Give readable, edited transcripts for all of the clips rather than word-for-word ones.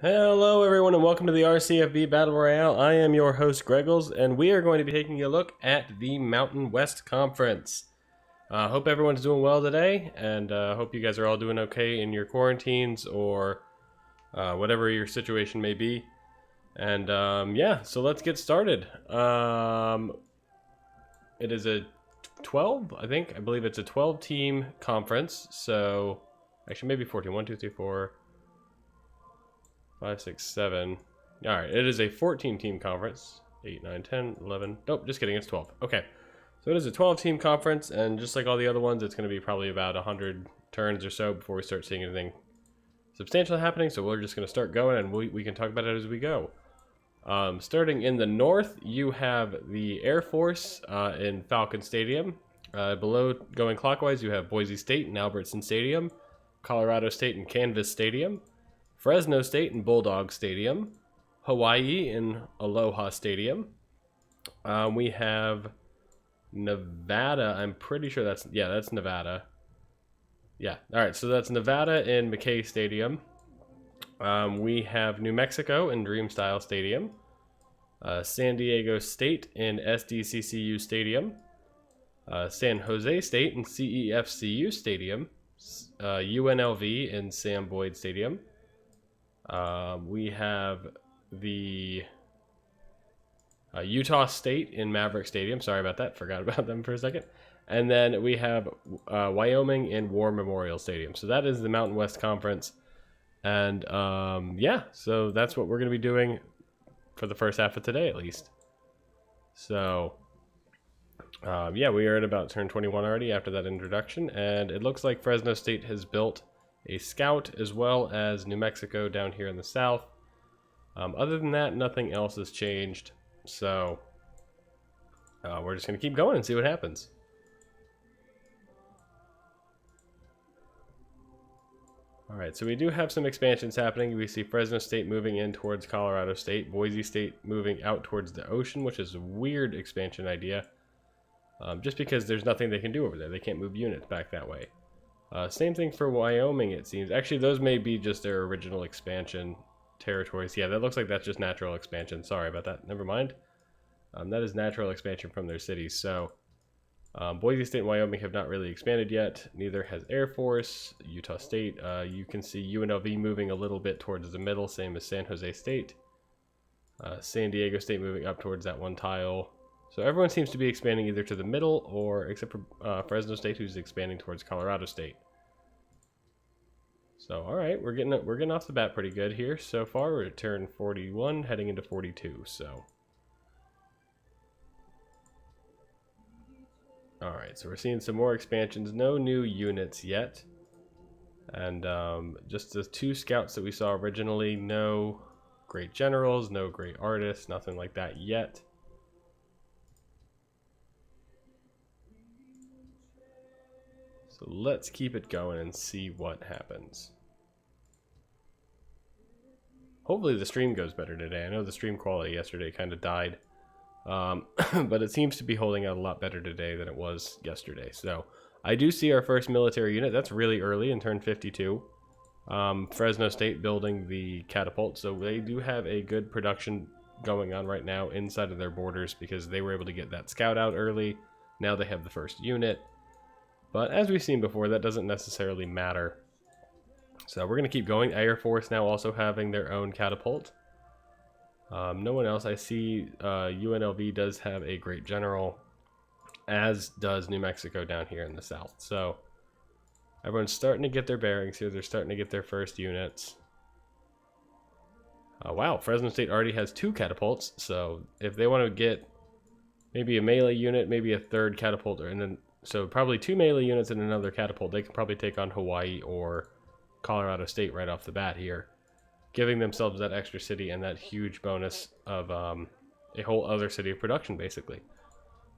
Hello everyone and welcome to the CFB Battle Royale. I am your host Greggles and we are going to be taking a look at the Mountain West Conference. Hope everyone's doing well today and hope you guys are all doing okay in your quarantines or whatever your situation may be. And yeah, so let's get started. It is a 12, I believe it's a 12 team conference. So actually maybe 14, 1, 2, 3, 4, 5, 6, 7. All right, it is a 14 team conference. 8, 9, 10, 11. Nope, just kidding, it's 12. Okay, so it is a 12 team conference, and just like all the other ones, it's going to be probably about 100 turns or so before we start seeing anything substantial happening. So we're just going to start going, and we can talk about it as we go. Starting in the north, you have the Air Force in Falcon Stadium. Below, going clockwise, you have Boise State and Albertson Stadium, Colorado State and Canvas Stadium, Fresno State in Bulldog Stadium, Hawaii in Aloha Stadium. We have Nevada. I'm pretty sure that's Nevada. Yeah. All right. So that's Nevada in McKay Stadium. We have New Mexico in Dreamstyle Stadium. San Diego State in SDCCU Stadium. San Jose State in CEFCU Stadium. UNLV in Sam Boyd Stadium. We have the Utah State in Maverick Stadium. Sorry about that. Forgot about them for a second. And then we have Wyoming in War Memorial Stadium. So that is the Mountain West Conference. And yeah, so that's what we're going to be doing for the first half of today at least. So yeah, we are at about turn 21 already after that introduction. And it looks like Fresno State has built a scout as well as New Mexico down here in the south. Other than that, nothing else has changed. So we're just going to keep going and see what happens. Alright, so we do have some expansions happening. We see Fresno State moving in towards Colorado State, Boise State moving out towards the ocean, which is a weird expansion idea. Just because there's nothing they can do over there. They can't move units back that way. Same thing for Wyoming, it seems. Actually, those may be just their original expansion territories. Yeah, that looks like that's just natural expansion. Sorry about that. Never mind. That is natural expansion from their cities. So, Boise State and Wyoming have not really expanded yet. Neither has Air Force, Utah State. You can see UNLV moving a little bit towards the middle, same as San Jose State. San Diego State moving up towards that one tile. So everyone seems to be expanding either to the middle or, except for Fresno State, who's expanding towards Colorado State. So all right, we're getting off the bat pretty good here so far. We're at turn 41, heading into 42. So all right, so we're seeing some more expansions. No new units yet, and just the 2 scouts that we saw originally. No great generals, no great artists, nothing like that yet. So let's keep it going and see what happens. Hopefully the stream goes better today. I know the stream quality yesterday kind of died. But it seems to be holding out a lot better today than it was yesterday. So I do see our first military unit. That's really early in turn 52. Fresno State building the catapult. So they do have a good production going on right now inside of their borders because they were able to get that scout out early. Now they have the first unit. But as we've seen before, that doesn't necessarily matter. So we're going to keep going. Air Force now also having their own catapult. No one else. I see UNLV does have a great general, as does New Mexico down here in the south. So everyone's starting to get their bearings here. They're starting to get their first units. Wow, Fresno State already has 2 catapults. So if they want to get maybe a melee unit, maybe a 3rd catapult, and then so probably 2 melee units and another catapult, they can probably take on Hawaii or Colorado State right off the bat here, giving themselves that extra city and that huge bonus of a whole other city of production, basically.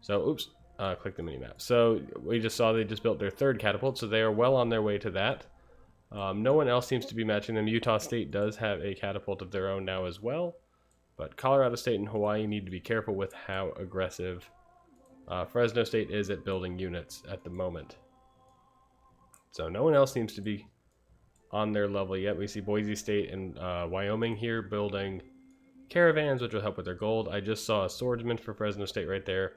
So, oops, click the mini-map. So, we just saw they just built their 3rd catapult, so they are well on their way to that. No one else seems to be matching them. Utah State does have a catapult of their own now as well, but Colorado State and Hawaii need to be careful with how aggressive Fresno State is at building units at the moment. So no one else seems to be on their level yet. We see Boise State and Wyoming here building caravans, which will help with their gold. I just saw a swordsman for Fresno State right there.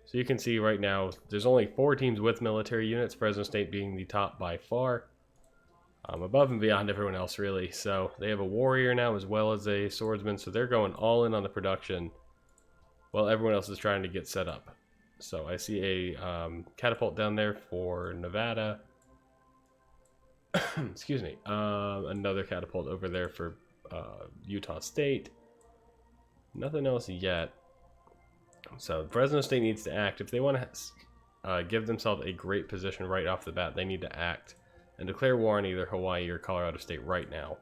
So you can see right now there's only 4 teams with military units, Fresno State being the top by far. Above and beyond everyone else, really. So they have a warrior now as well as a swordsman, so they're going all in on the production while everyone else is trying to get set up. So I see a catapult down there for Nevada. Excuse me. Another catapult over there for Utah State. Nothing else yet. So Fresno State needs to act. If they want to give themselves a great position right off the bat, they need to act and declare war on either Hawaii or Colorado State right now.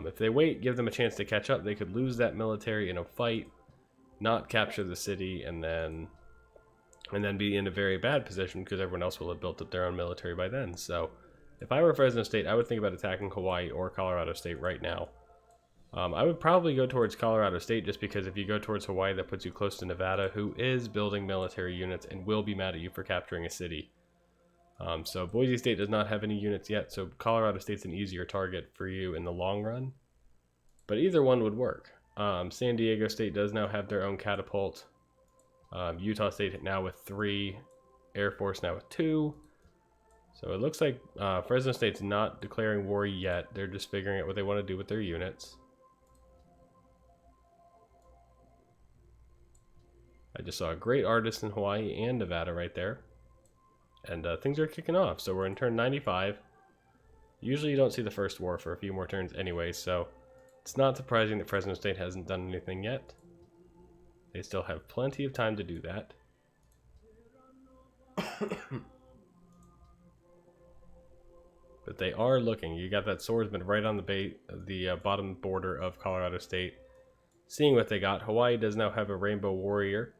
If they wait, give them a chance to catch up, they could lose that military in a fight, not capture the city, and then be in a very bad position because everyone else will have built up their own military by then. So if I were Fresno State, I would think about attacking Hawaii or Colorado State right now. I would probably go towards Colorado State just because if you go towards Hawaii, that puts you close to Nevada, who is building military units and will be mad at you for capturing a city. So Boise State does not have any units yet, so Colorado State's an easier target for you in the long run. But either one would work. San Diego State does now have their own catapult. Utah State now with 3. Air Force now with 2. So it looks like Fresno State's not declaring war yet. They're just figuring out what they want to do with their units. I just saw a great artist in Hawaii and Nevada right there. And things are kicking off. So we're in turn 95. Usually you don't see the first war for a few more turns anyway, so it's not surprising that Fresno State hasn't done anything yet. They still have plenty of time to do that. But they are looking. You got that swordsman right on the bottom border of Colorado State. Seeing what they got. Hawaii does now have a Rainbow Warrior.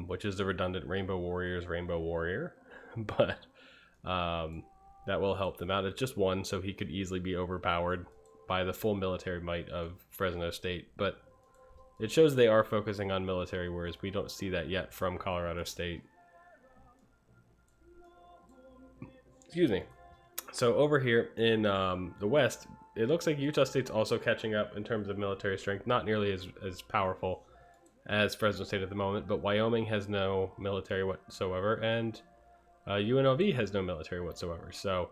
Which is the redundant Rainbow Warrior's Rainbow Warrior. But that will help them out. It's just 1, so he could easily be overpowered by the full military might of Fresno State. But it shows they are focusing on military, whereas we don't see that yet from Colorado State. Excuse me. So over here in the West, it looks like Utah State's also catching up in terms of military strength. Not nearly as powerful as Fresno State at the moment, but Wyoming has no military whatsoever, and UNLV has no military whatsoever. So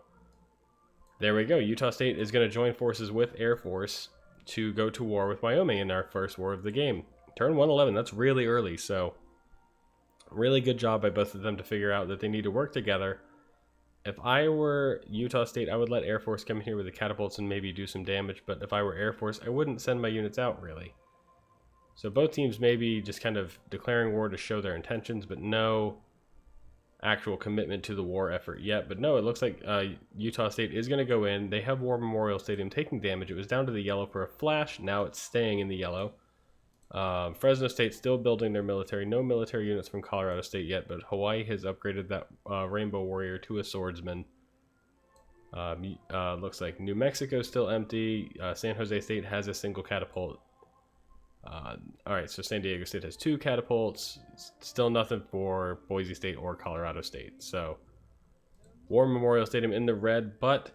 there we go. Utah State is going to join forces with Air Force to go to war with Wyoming in our first war of the game. Turn 111, that's really early, so really good job by both of them to figure out that they need to work together. If I were Utah State, I would let Air Force come in here with the catapults and maybe do some damage, but if I were Air Force, I wouldn't send my units out, really. So both teams may be just kind of declaring war to show their intentions, but no actual commitment to the war effort yet. But no, it looks like Utah State is going to go in. They have War Memorial Stadium taking damage. It was down to the yellow for a flash. Now it's staying in the yellow. Fresno State still building their military. No military units from Colorado State yet, but Hawaii has upgraded that Rainbow Warrior to a swordsman. Looks like New Mexico still empty. San Jose State has a single catapult. Alright, so San Diego State has 2 catapults. Still nothing for Boise State or Colorado State. So, War Memorial Stadium in the red, but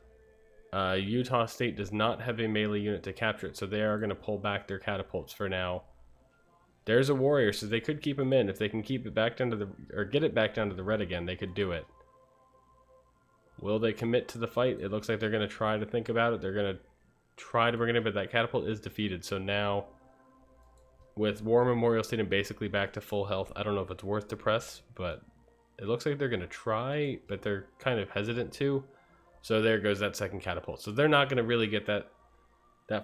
Utah State does not have a melee unit to capture it, so they are going to pull back their catapults for now. There's a warrior, so they could keep him in. If they can keep it back down to the, or get it back down to the red again, they could do it. Will they commit to the fight? It looks like they're going to try to think about it. They're going to try to bring it in, but that catapult is defeated. So now, with War Memorial Stadium basically back to full health, I don't know if it's worth the press, but it looks like they're going to try, but they're kind of hesitant to. So there goes that second catapult. So they're not going to really get that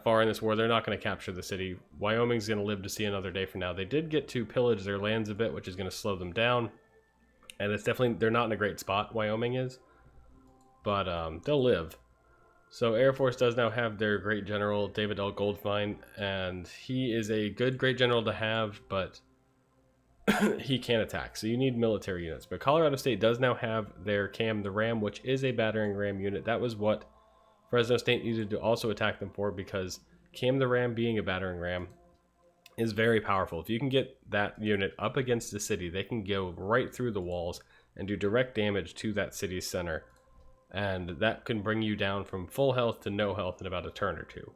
far in this war. They're not going to capture the city. Wyoming's going to live to see another day from now. They did get to pillage their lands a bit, which is going to slow them down. And it's definitely, they're not in a great spot, Wyoming is. But they'll live. So Air Force does now have their great general, David L. Goldfein, and he is a good great general to have, but he can't attack. So you need military units. But Colorado State does now have their CAM the Ram, which is a battering ram unit. That was what Fresno State needed to also attack them for, because CAM the Ram being a battering ram is very powerful. If you can get that unit up against the city, they can go right through the walls and do direct damage to that city's center. and that can bring you down from full health to no health in about a turn or two,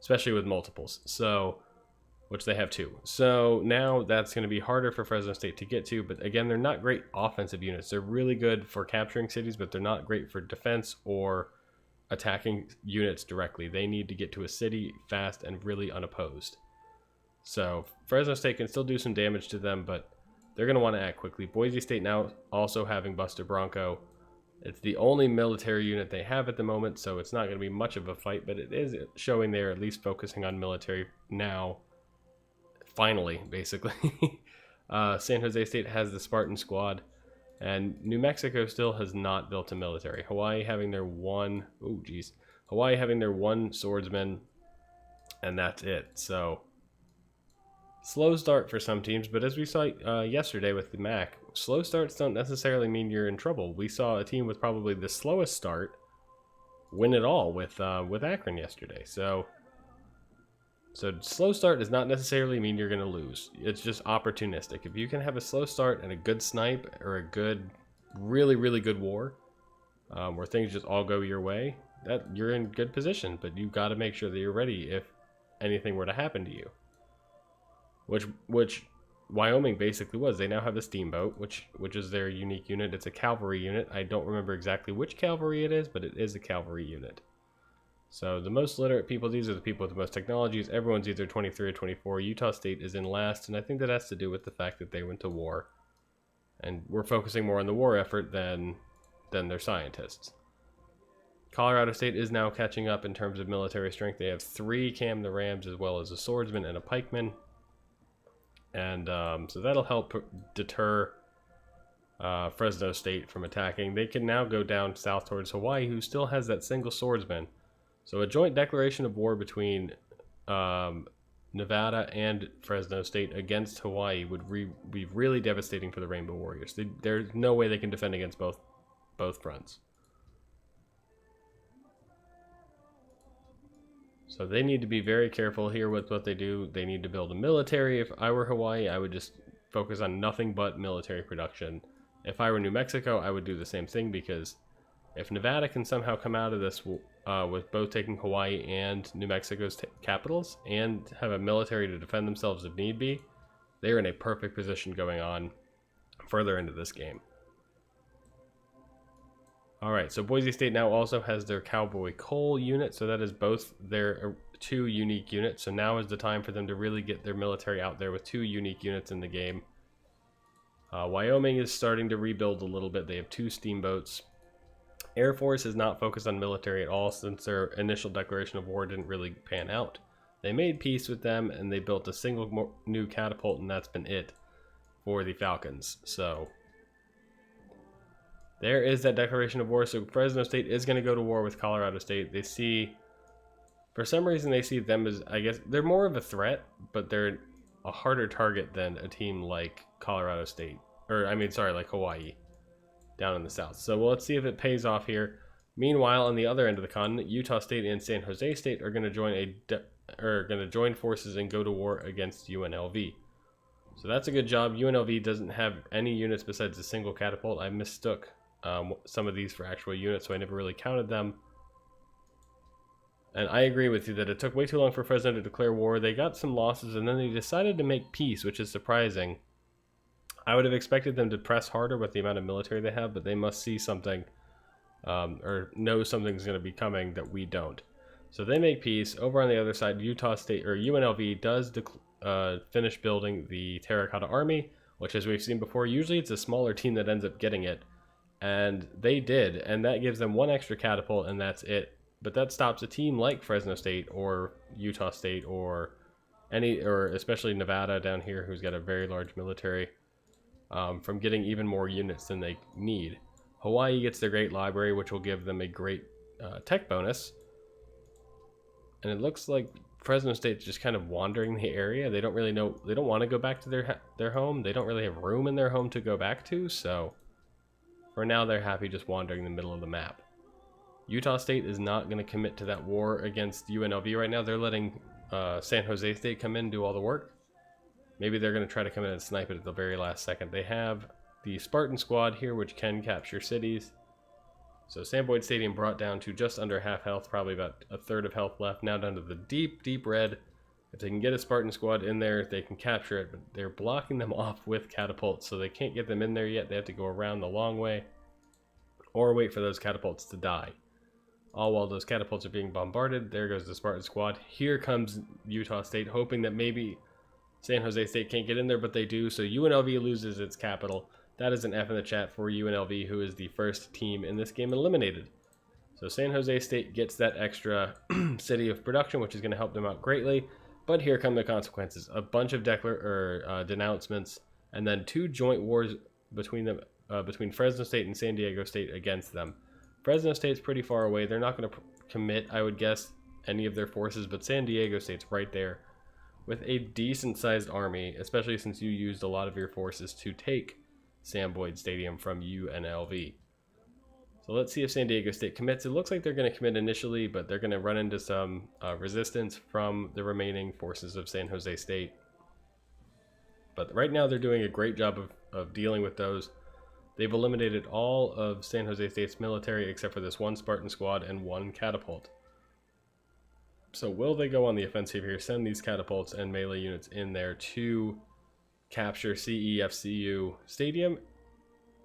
especially with multiples. So, which they have two. So now that's going to be harder for Fresno State to get to, but again, they're not great offensive units. They're really good for capturing cities, but they're not great for defense or attacking units directly. They need to get to a city fast and really unopposed. So Fresno State can still do some damage to them, but they're going to want to act quickly. Boise State now also having Buster Bronco. It's the only military unit they have at the moment, so it's not going to be much of a fight, but it is showing they're at least focusing on military now. Finally, basically. San Jose State has the Spartan Squad, and New Mexico still has not built a military. Hawaii having their one, Hawaii having their one swordsman, and that's it. So, slow start for some teams, but as we saw yesterday with the MAC, slow starts don't necessarily mean you're in trouble. We saw a team with probably the slowest start win it all with Akron yesterday. So slow start does not necessarily mean you're going to lose. It's just opportunistic. If you can have a slow start and a good snipe or a good, really, really good war, where things just all go your way, that you're in good position. But you've got to make sure that you're ready if anything were to happen to you. Which Wyoming basically was. They now have a steamboat, which is their unique unit. It's a cavalry unit. I don't remember exactly which cavalry it is, but it is a cavalry unit. So the most literate people, these are the people with the most technologies. Everyone's either 23 or 24. Utah State is in last, and I think that has to do with the fact that they went to war. And we're focusing more on the war effort than their scientists. Colorado State is now catching up in terms of military strength. They have 3 Cam the Rams, as well as a swordsman and a pikeman. And so that'll help deter Fresno State from attacking. They can now go down south towards Hawaii, who still has that single swordsman. So a joint declaration of war between Nevada and Fresno State against Hawaii would be really devastating for the Rainbow Warriors. There's no way they can defend against both fronts. So they need to be very careful here with what they do. They need to build a military. If I were Hawaii, I would just focus on nothing but military production. If I were New Mexico, I would do the same thing, because if Nevada can somehow come out of this with both taking Hawaii and New Mexico's capitals and have a military to defend themselves if need be, they're in a perfect position going on further into this game. Alright, so Boise State now also has their Cowboy Cole unit, so that is both their 2 unique units. So now is the time for them to really get their military out there with 2 unique units in the game. Wyoming is starting to rebuild a little bit. They have 2 steamboats. Air Force is not focused on military at all since their initial declaration of war didn't really pan out. They made peace with them, and they built a single new catapult, and that's been it for the Falcons. So there is that declaration of war. So Fresno State is going to go to war with Colorado State. They see, for some reason, they see them as, I guess, they're more of a threat, but they're a harder target than a team like Colorado State. Or, I mean, sorry, like Hawaii down in the south. So well, let's see if it pays off here. Meanwhile, on the other end of the continent, Utah State and San Jose State are going to join forces and go to war against UNLV. So that's a good job. UNLV doesn't have any units besides a single catapult. I mistook some of these for actual units, so I never really counted them. And I agree with you that it took way too long for Fresno to declare war. They got some losses, and then they decided to make peace, which is surprising. I would have expected them to press harder with the amount of military they have, but they must see something or know something's going to be coming that we don't. So they make peace. Over on the other side, Utah State, or UNLV, does finish building the Terracotta Army, which, as we've seen before, usually it's a smaller team that ends up getting it. And they did, and that gives them 1 extra catapult, and that's it. But that stops a team like Fresno State or Utah State or especially Nevada down here, who's got a very large military, from getting even more units than they need. Hawaii gets their great library, which will give them a great tech bonus. And it looks like Fresno State's just kind of wandering the area. They don't really know. They don't want to go back to their home. They don't really have room in their home to go back to. So for now, they're happy just wandering in the middle of the map. Utah State is not going to commit to that war against UNLV right now. They're letting San Jose State come in and do all the work. Maybe they're going to try to come in and snipe it at the very last second. They have the Spartan Squad here, which can capture cities. So Sam Boyd Stadium brought down to just under half health, probably about a third of health left. Now down to the deep, deep red. If they can get a Spartan squad in there, they can capture it, but they're blocking them off with catapults, so they can't get them in there yet. They have to go around the long way or wait for those catapults to die. All while those catapults are being bombarded, there goes the Spartan squad. Here comes Utah State, hoping that maybe San Jose State can't get in there, but they do, so UNLV loses its capital. That is an F in the chat for UNLV, who is the first team in this game eliminated. So San Jose State gets that extra city of production, which is going to help them out greatly. But here come the consequences. A bunch of denouncements, and then 2 joint wars between them, between Fresno State and San Diego State against them. Fresno State's pretty far away. They're not going to commit, I would guess, any of their forces, but San Diego State's right there with a decent-sized army, especially since you used a lot of your forces to take Sam Boyd Stadium from UNLV. So let's see if San Diego State commits. It looks like they're going to commit initially, but they're going to run into some resistance from the remaining forces of San Jose State. But right now they're doing a great job of dealing with those. They've eliminated all of San Jose State's military except for this 1 Spartan squad and 1 catapult. So will they go on the offensive here, send these catapults and melee units in there to capture CEFCU Stadium?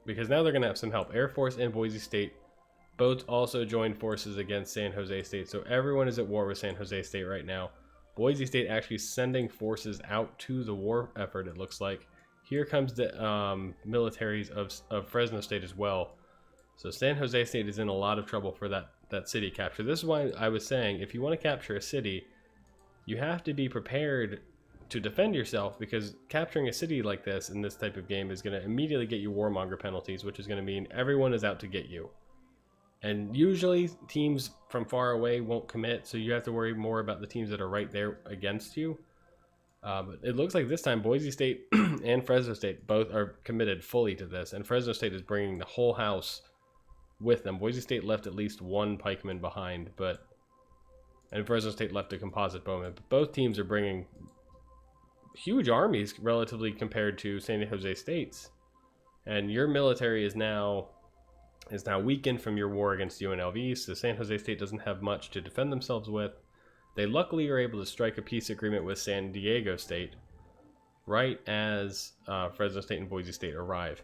Because now they're going to have some help. Air Force and Boise State both also joined forces against San Jose State. So everyone is at war with San Jose State right now. Boise State actually sending forces out to the war effort, it looks like. Here comes the militaries of Fresno State as well. So San Jose State is in a lot of trouble for that city capture. This is why I was saying, if you want to capture a city, you have to be prepared to defend yourself, because capturing a city like this in this type of game is going to immediately get you warmonger penalties, which is going to mean everyone is out to get you. And usually teams from far away won't commit, so you have to worry more about the teams that are right there against you. But it looks like this time Boise State and Fresno State both are committed fully to this, and Fresno State is bringing the whole house with them. Boise State left at least 1 pikeman behind, and Fresno State left a composite bowman. But both teams are bringing huge armies relatively compared to San Jose State's, and your military is now weakened from your war against UNLV, so San Jose State doesn't have much to defend themselves with. They luckily are able to strike a peace agreement with San Diego State right as Fresno State and Boise State arrive.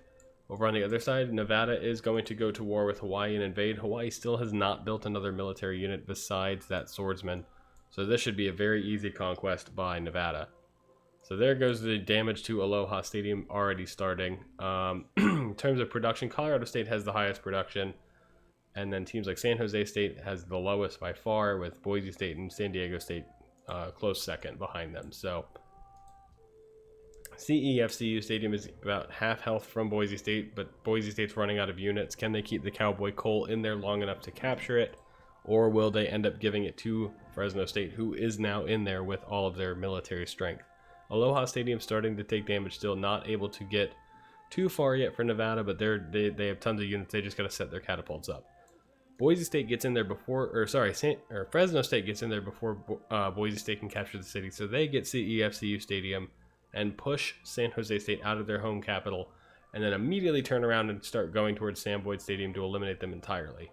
Over on the other side, Nevada is going to go to war with Hawaii and invade. Hawaii still has not built another military unit besides that swordsman, so this should be a very easy conquest by Nevada. So there goes the damage to Aloha Stadium already starting. In terms of production, Colorado State has the highest production, and then teams like San Jose State has the lowest by far, with Boise State and San Diego State close second behind them. So CEFCU Stadium is about half health from Boise State, but Boise State's running out of units. Can they keep the Cowboy Coal in there long enough to capture it, or will they end up giving it to Fresno State, who is now in there with all of their military strength? Aloha Stadium starting to take damage still, not able to get too far yet for Nevada, but they have tons of units. They just got to set their catapults up. Boise State gets in there before, Fresno State gets in there before Boise State can capture the city, so they get CEFCU Stadium and push San Jose State out of their home capital, and then immediately turn around and start going towards Sam Boyd Stadium to eliminate them entirely.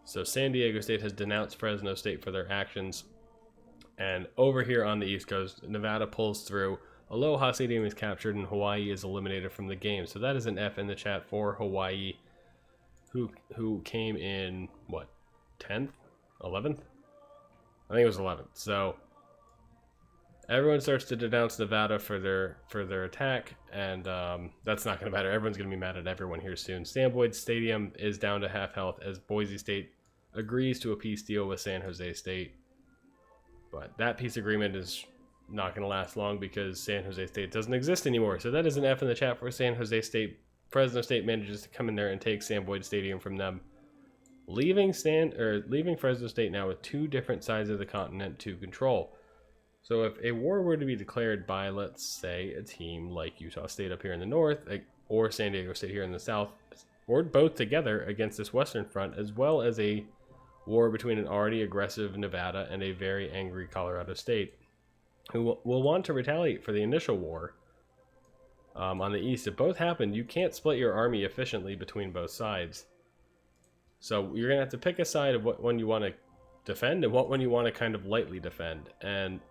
So San Diego State has denounced Fresno State for their actions. And over here on the East Coast, Nevada pulls through. Aloha Stadium is captured and Hawaii is eliminated from the game. So that is an F in the chat for Hawaii, who came in, what, 10th? 11th? I think it was 11th. So everyone starts to denounce Nevada for their attack, and that's not going to matter. Everyone's going to be mad at everyone here soon. Sam Boyd Stadium is down to half health as Boise State agrees to a peace deal with San Jose State. But that peace agreement is not going to last long because San Jose State doesn't exist anymore. So that is an F in the chat for San Jose State. Fresno State manages to come in there and take Sam Boyd Stadium from them, leaving Fresno State now with 2 different sides of the continent to control. So if a war were to be declared by, let's say, a team like Utah State up here in the north, or San Diego State here in the south, or both together against this western front, as well as a war between an already aggressive Nevada and a very angry Colorado State, who will want to retaliate for the initial war, On the east. If both happen, you can't split your army efficiently between both sides. So you're going to have to pick a side of what one you want to defend and what one you want to kind of lightly defend. And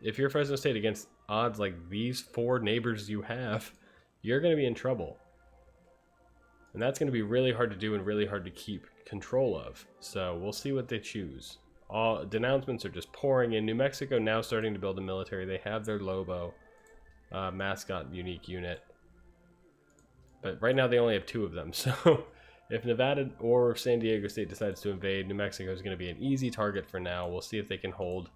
if you're Fresno State against odds like these 4 neighbors you have, you're going to be in trouble. And that's going to be really hard to do and really hard to keep control of. So we'll see what they choose. All denouncements are just pouring in. New Mexico now starting to build a military. They have their Lobo mascot unique unit. But right now they only have 2 of them. So if Nevada or San Diego State decides to invade, New Mexico is going to be an easy target for now. We'll see if they can hold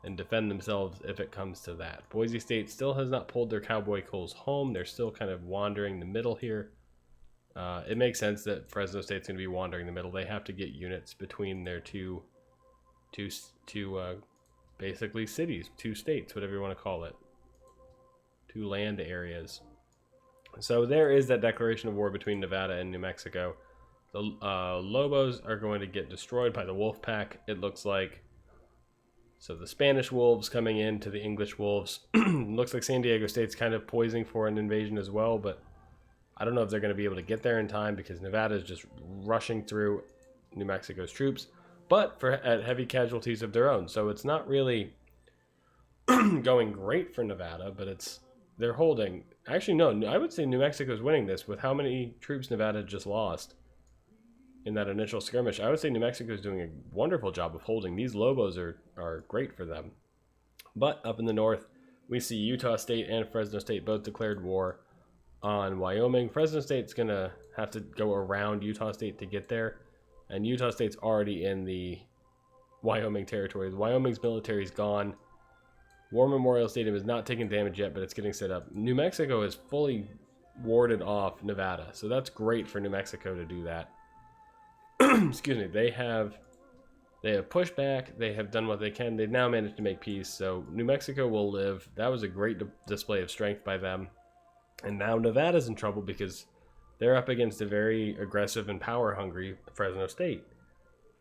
and defend themselves if it comes to that. Boise State still has not pulled their cowboy coals home. They're still kind of wandering the middle here. It makes sense that Fresno State's going to be wandering the middle. They have to get units between their two basically cities, 2 states, whatever you want to call it. 2 land areas. So there is that declaration of war between Nevada and New Mexico. The Lobos are going to get destroyed by the wolf pack, it looks like. So the Spanish wolves coming in to the English wolves. Looks like San Diego State's kind of poising for an invasion as well, but I don't know if they're going to be able to get there in time because Nevada is just rushing through New Mexico's troops, but at heavy casualties of their own. So it's not really going great for Nevada, but they're holding. Actually, no, I would say New Mexico's winning this with how many troops Nevada just lost in that initial skirmish. I would say New Mexico's doing a wonderful job of holding. These Lobos are great for them. But up in the north, we see Utah State and Fresno State both declared war on Wyoming. Fresno State's going to have to go around Utah State to get there. And Utah State's already in the Wyoming territory. Wyoming's military is gone. War Memorial Stadium is not taking damage yet, but it's getting set up. New Mexico is fully warded off Nevada, so that's great for New Mexico to do that. Excuse me. They have pushed back. They have done what they can. They've now managed to make peace, so New Mexico will live. That was a great display of strength by them. And now Nevada's in trouble because they're up against a very aggressive and power-hungry Fresno State,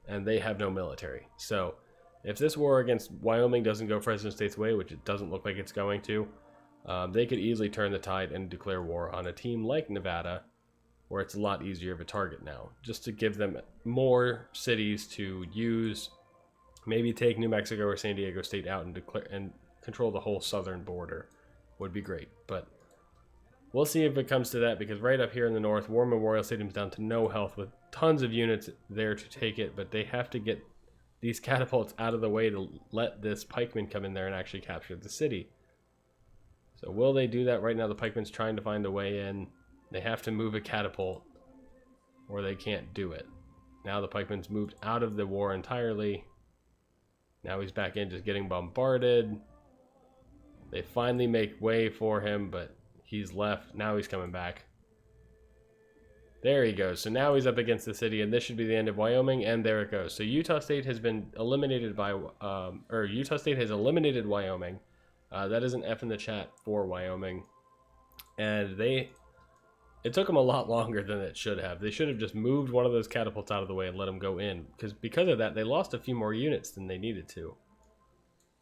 and they have no military. So if this war against Wyoming doesn't go Fresno State's way, which it doesn't look like it's going to, they could easily turn the tide and declare war on a team like Nevada, where it's a lot easier of a target now, just to give them more cities to use, maybe take New Mexico or San Diego State out and declare and control the whole southern border would be great. But we'll see if it comes to that, because right up here in the north, War Memorial Stadium's down to no health with tons of units there to take it, but they have to get these catapults out of the way to let this pikeman come in there and actually capture the city. So will they do that? Right now the pikeman's trying to find a way in. They have to move a catapult or they can't do it. Now the pikeman's moved out of the war entirely. Now he's back in just getting bombarded. They finally make way for him, but he's left. Now he's coming back. There he goes. So now he's up against the city, and this should be the end of Wyoming, and there it goes. So Utah State has been eliminated by, Utah State has eliminated Wyoming. That is an F in the chat for Wyoming. And it took them a lot longer than it should have. They should have just moved one of those catapults out of the way and let them go in. Because of that, they lost a few more units than they needed to.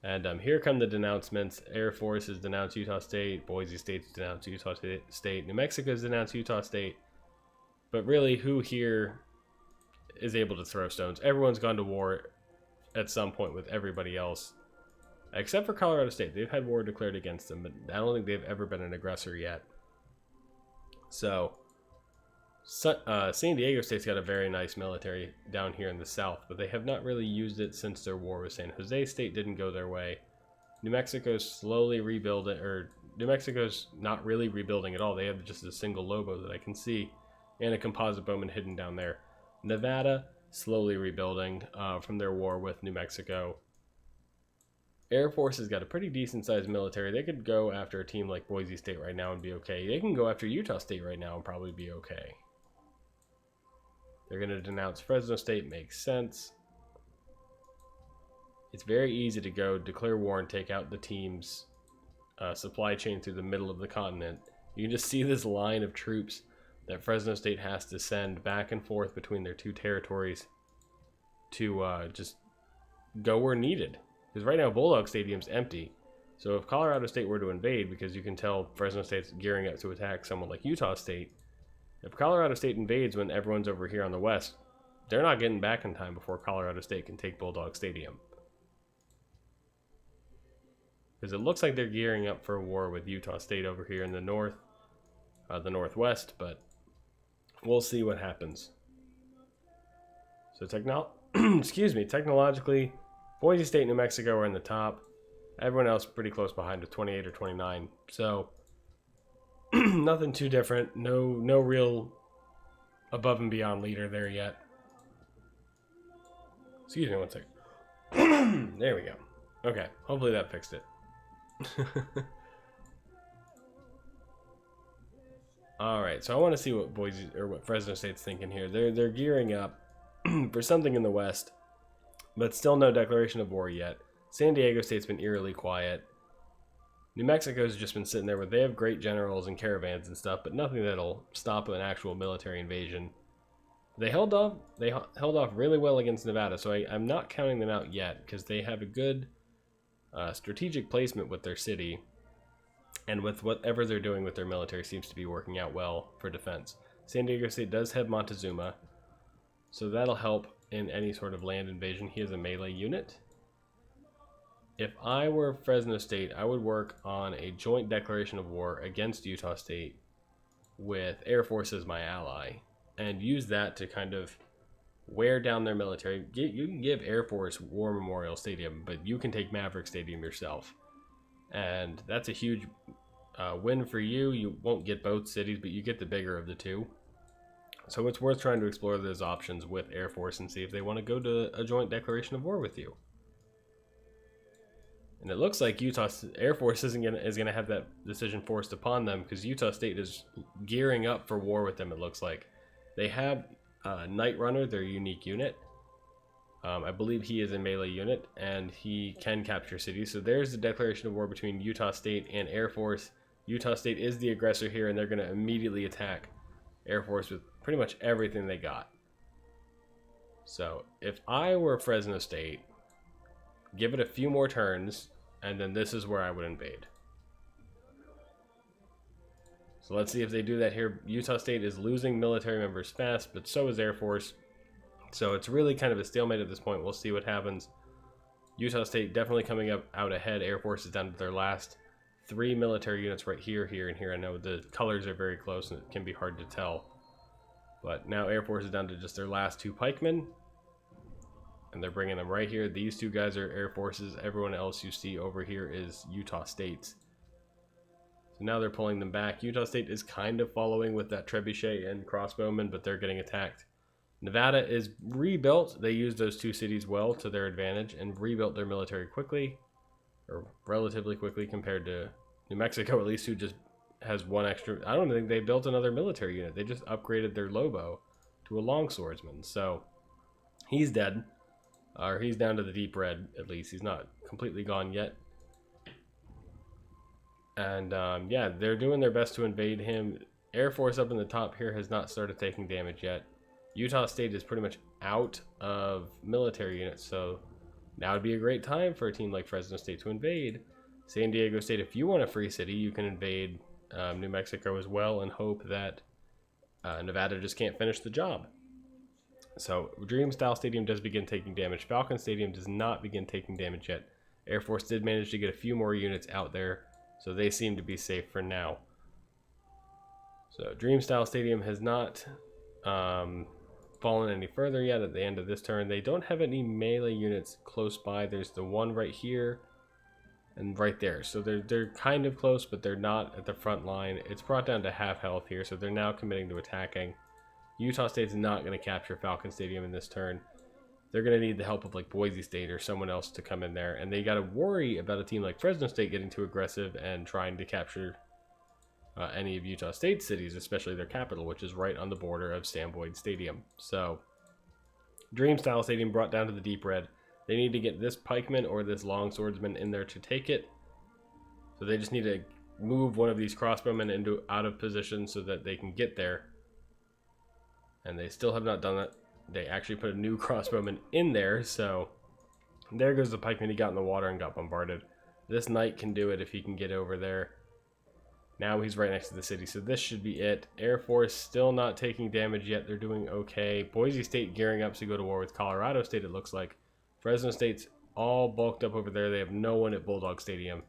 And here come the denouncements. Air Force has denounced Utah State. Boise State's denounced Utah State. New Mexico's denounced Utah State. But really, who here is able to throw stones? Everyone's gone to war at some point with everybody else. Except for Colorado State. They've had war declared against them, but I don't think they've ever been an aggressor yet. So, San Diego State's got a very nice military down here in the south, but they have not really used it since their war with San Jose State didn't go their way. New Mexico's slowly rebuilding, or New Mexico's not really rebuilding at all. They have just a single Lobo that I can see, and a composite bowman hidden down there. Nevada, slowly rebuilding from their war with New Mexico. Air Force has got a pretty decent sized military. They could go after a team like Boise State right now and be okay. They can go after Utah State right now and probably be okay. They're going to denounce Fresno State. Makes sense. It's very easy to go declare war and take out the team's supply chain through the middle of the continent. You can just see this line of troops that Fresno State has to send back and forth between their 2 territories to just go where needed. Because right now Bulldog Stadium's empty. So if Colorado State were to invade, because you can tell Fresno State's gearing up to attack someone like Utah State, if Colorado State invades when everyone's over here on the west, they're not getting back in time before Colorado State can take Bulldog Stadium. Because it looks like they're gearing up for a war with Utah State over here in the the northwest, but we'll see what happens. So technologically, Boise State and New Mexico are in the top. Everyone else pretty close behind with 28 or 29. So nothing too different. No real above and beyond leader there yet. Excuse me one second. There we go. Okay, hopefully that fixed it. All right, so I want to see what what Fresno State's thinking here. They're gearing up for something in the west, but still no declaration of war yet. San Diego State's been eerily quiet. New Mexico's just been sitting there where they have great generals and caravans and stuff, but nothing that'll stop an actual military invasion. They held off really well against Nevada, so I'm not counting them out yet because they have a good strategic placement with their city, and with whatever they're doing with their military seems to be working out well for defense. San Diego State does have Montezuma, so that'll help in any sort of land invasion. He has a melee unit. If I were Fresno State, I would work on a joint declaration of war against Utah State with Air Force as my ally, and use that to kind of wear down their military. You can give Air Force War Memorial Stadium, but you can take Maverick Stadium yourself. And that's a huge win for you. You won't get both cities, but you get the bigger of the two. So it's worth trying to explore those options with Air Force and see if they want to go to a joint declaration of war with you. And it looks like Utah Air Force is gonna have that decision forced upon them, because Utah State is gearing up for war with them. It looks like they have Night Runner, their unique unit. I believe he is a melee unit, and he can capture cities. So there's the declaration of war between Utah State and Air Force. Utah State is the aggressor here, and they're going to immediately attack Air Force with pretty much everything they got. So if I were Fresno State, give it a few more turns, and then this is where I would invade. So let's see if they do that here. Utah State is losing military members fast, but so is Air Force. So it's really kind of a stalemate at this point. We'll see what happens. Utah State definitely coming out ahead. Air Force is down to their last 3 military units right here, here, and here. I know the colors are very close and it can be hard to tell. But now Air Force is down to just their last 2 pikemen. And they're bringing them right here. These 2 guys are Air Forces. Everyone else you see over here is Utah State's. So now they're pulling them back. Utah State is kind of following with that trebuchet and crossbowmen, but they're getting attacked. Nevada is rebuilt. They used those 2 cities well to their advantage and rebuilt their military quickly, or relatively quickly compared to New Mexico, at least, who just has 1 extra. I don't think they built another military unit. They just upgraded their Lobo to a longswordsman. So he's dead, or he's down to the deep red at least. He's not completely gone yet. And yeah, they're doing their best to invade him. Air Force up in the top here has not started taking damage yet. Utah State is pretty much out of military units, so now would be a great time for a team like Fresno State to invade. San Diego State, if you want a free city, you can invade New Mexico as well and hope that Nevada just can't finish the job. So Dream Style Stadium does begin taking damage. Falcon Stadium does not begin taking damage yet. Air Force did manage to get a few more units out there, so they seem to be safe for now. So Dream Style Stadium has not fallen any further yet at the end of this turn. They don't have any melee units close by. There's the one right here and right there. So they're kind of close, but they're not at the front line. It's brought down to half health here, so they're now committing to attacking. Utah State's not going to capture Falcon Stadium in this turn. They're going to need the help of like Boise State or someone else to come in there, and they got to worry about a team like Fresno State getting too aggressive and trying to capture any of Utah State's cities, especially their capital, which is right on the border of Sam Boyd Stadium. So Dream Style Stadium brought down to the deep red. They need to get this pikeman or this longswordsman in there to take it. So they just need to move one of these crossbowmen out of position so that they can get there. And they still have not done that. They actually put a new crossbowman in there, so there goes the pikeman. He got in the water and got bombarded. This knight can do it if he can get over there. Now he's right next to the city, so this should be it. Air Force still not taking damage yet. They're doing okay. Boise State gearing up to go to war with Colorado State, it looks like. Fresno State's all bulked up over there. They have no one at Bulldog Stadium.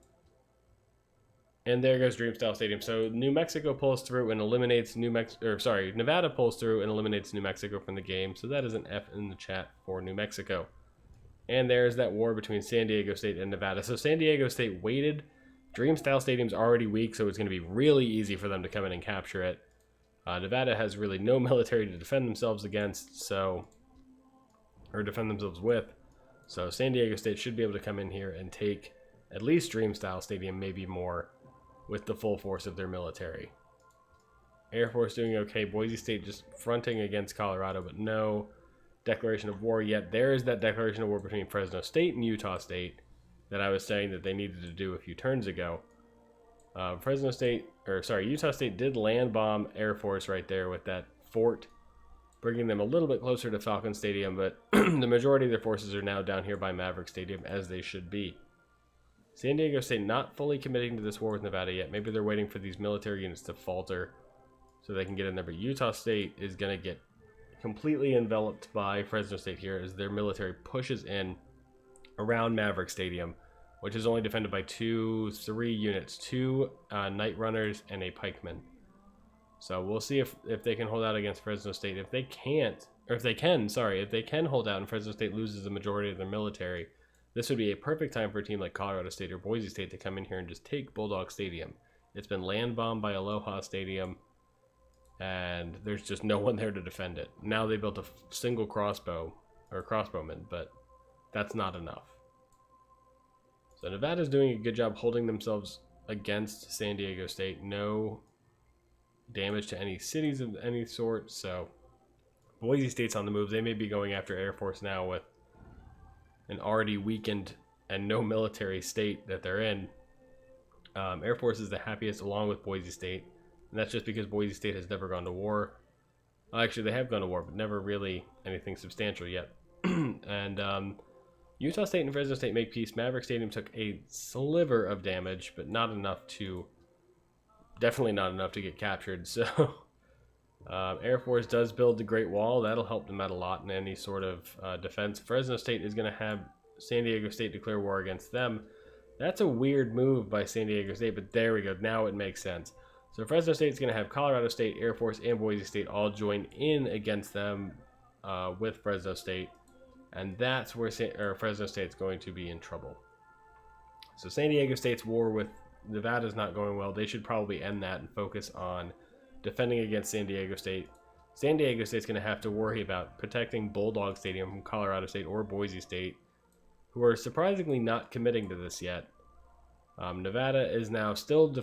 And there goes Dreamstyle Stadium. So New Mexico pulls through and eliminates Nevada pulls through and eliminates New Mexico from the game. So that is an F in the chat for New Mexico. And there's that war between San Diego State and Nevada. So San Diego State waited. Dreamstyle Stadium's already weak, so it's going to be really easy for them to come in and capture it. Nevada has really no military to defend themselves against, or defend themselves with. So San Diego State should be able to come in here and take at least Dreamstyle Stadium, maybe more, with the full force of their military. Air Force doing okay. Boise State just fronting against Colorado, but no declaration of war yet. There is that declaration of war between Fresno State and Utah State that I was saying that they needed to do a few turns ago. Utah State did land bomb Air Force right there with that fort, bringing them a little bit closer to Falcon Stadium, but the majority of their forces are now down here by Maverick Stadium, as they should be. San Diego State not fully committing to this war with Nevada yet. Maybe they're waiting for these military units to falter so they can get in there, but Utah State is going to get completely enveloped by Fresno State here as their military pushes in around Maverick Stadium, which is only defended by three units, two Night Runners and a Pikeman. So we'll see if they can hold out against Fresno State. If they can hold out and Fresno State loses the majority of their military, this would be a perfect time for a team like Colorado State or Boise State to come in here and just take Bulldog Stadium. It's been land bombed by Aloha Stadium, and there's just no one there to defend it. Now they built a single crossbowman, but that's not enough. So Nevada's doing a good job holding themselves against San Diego State. No damage to any cities of any sort. So Boise State's on the move. They may be going after Air Force now with an already weakened and no military state that they're in. Air Force is the happiest along with Boise State. And that's just because Boise State has never gone to war. Well, actually, they have gone to war, but never really anything substantial yet. And Utah State and Fresno State make peace. Maverick Stadium took a sliver of damage, but definitely not enough to get captured. So Air Force does build the Great Wall. That'll help them out a lot in any sort of defense. Fresno State is going to have San Diego State declare war against them. That's a weird move by San Diego State, but there we go. Now it makes sense. So Fresno State is going to have Colorado State, Air Force, and Boise State all join in against them with Fresno State. And that's where Fresno State's going to be in trouble. So San Diego State's war with Nevada is not going well. They should probably end that and focus on defending against San Diego State. San Diego State's going to have to worry about protecting Bulldog Stadium from Colorado State or Boise State, who are surprisingly not committing to this yet. Nevada is now still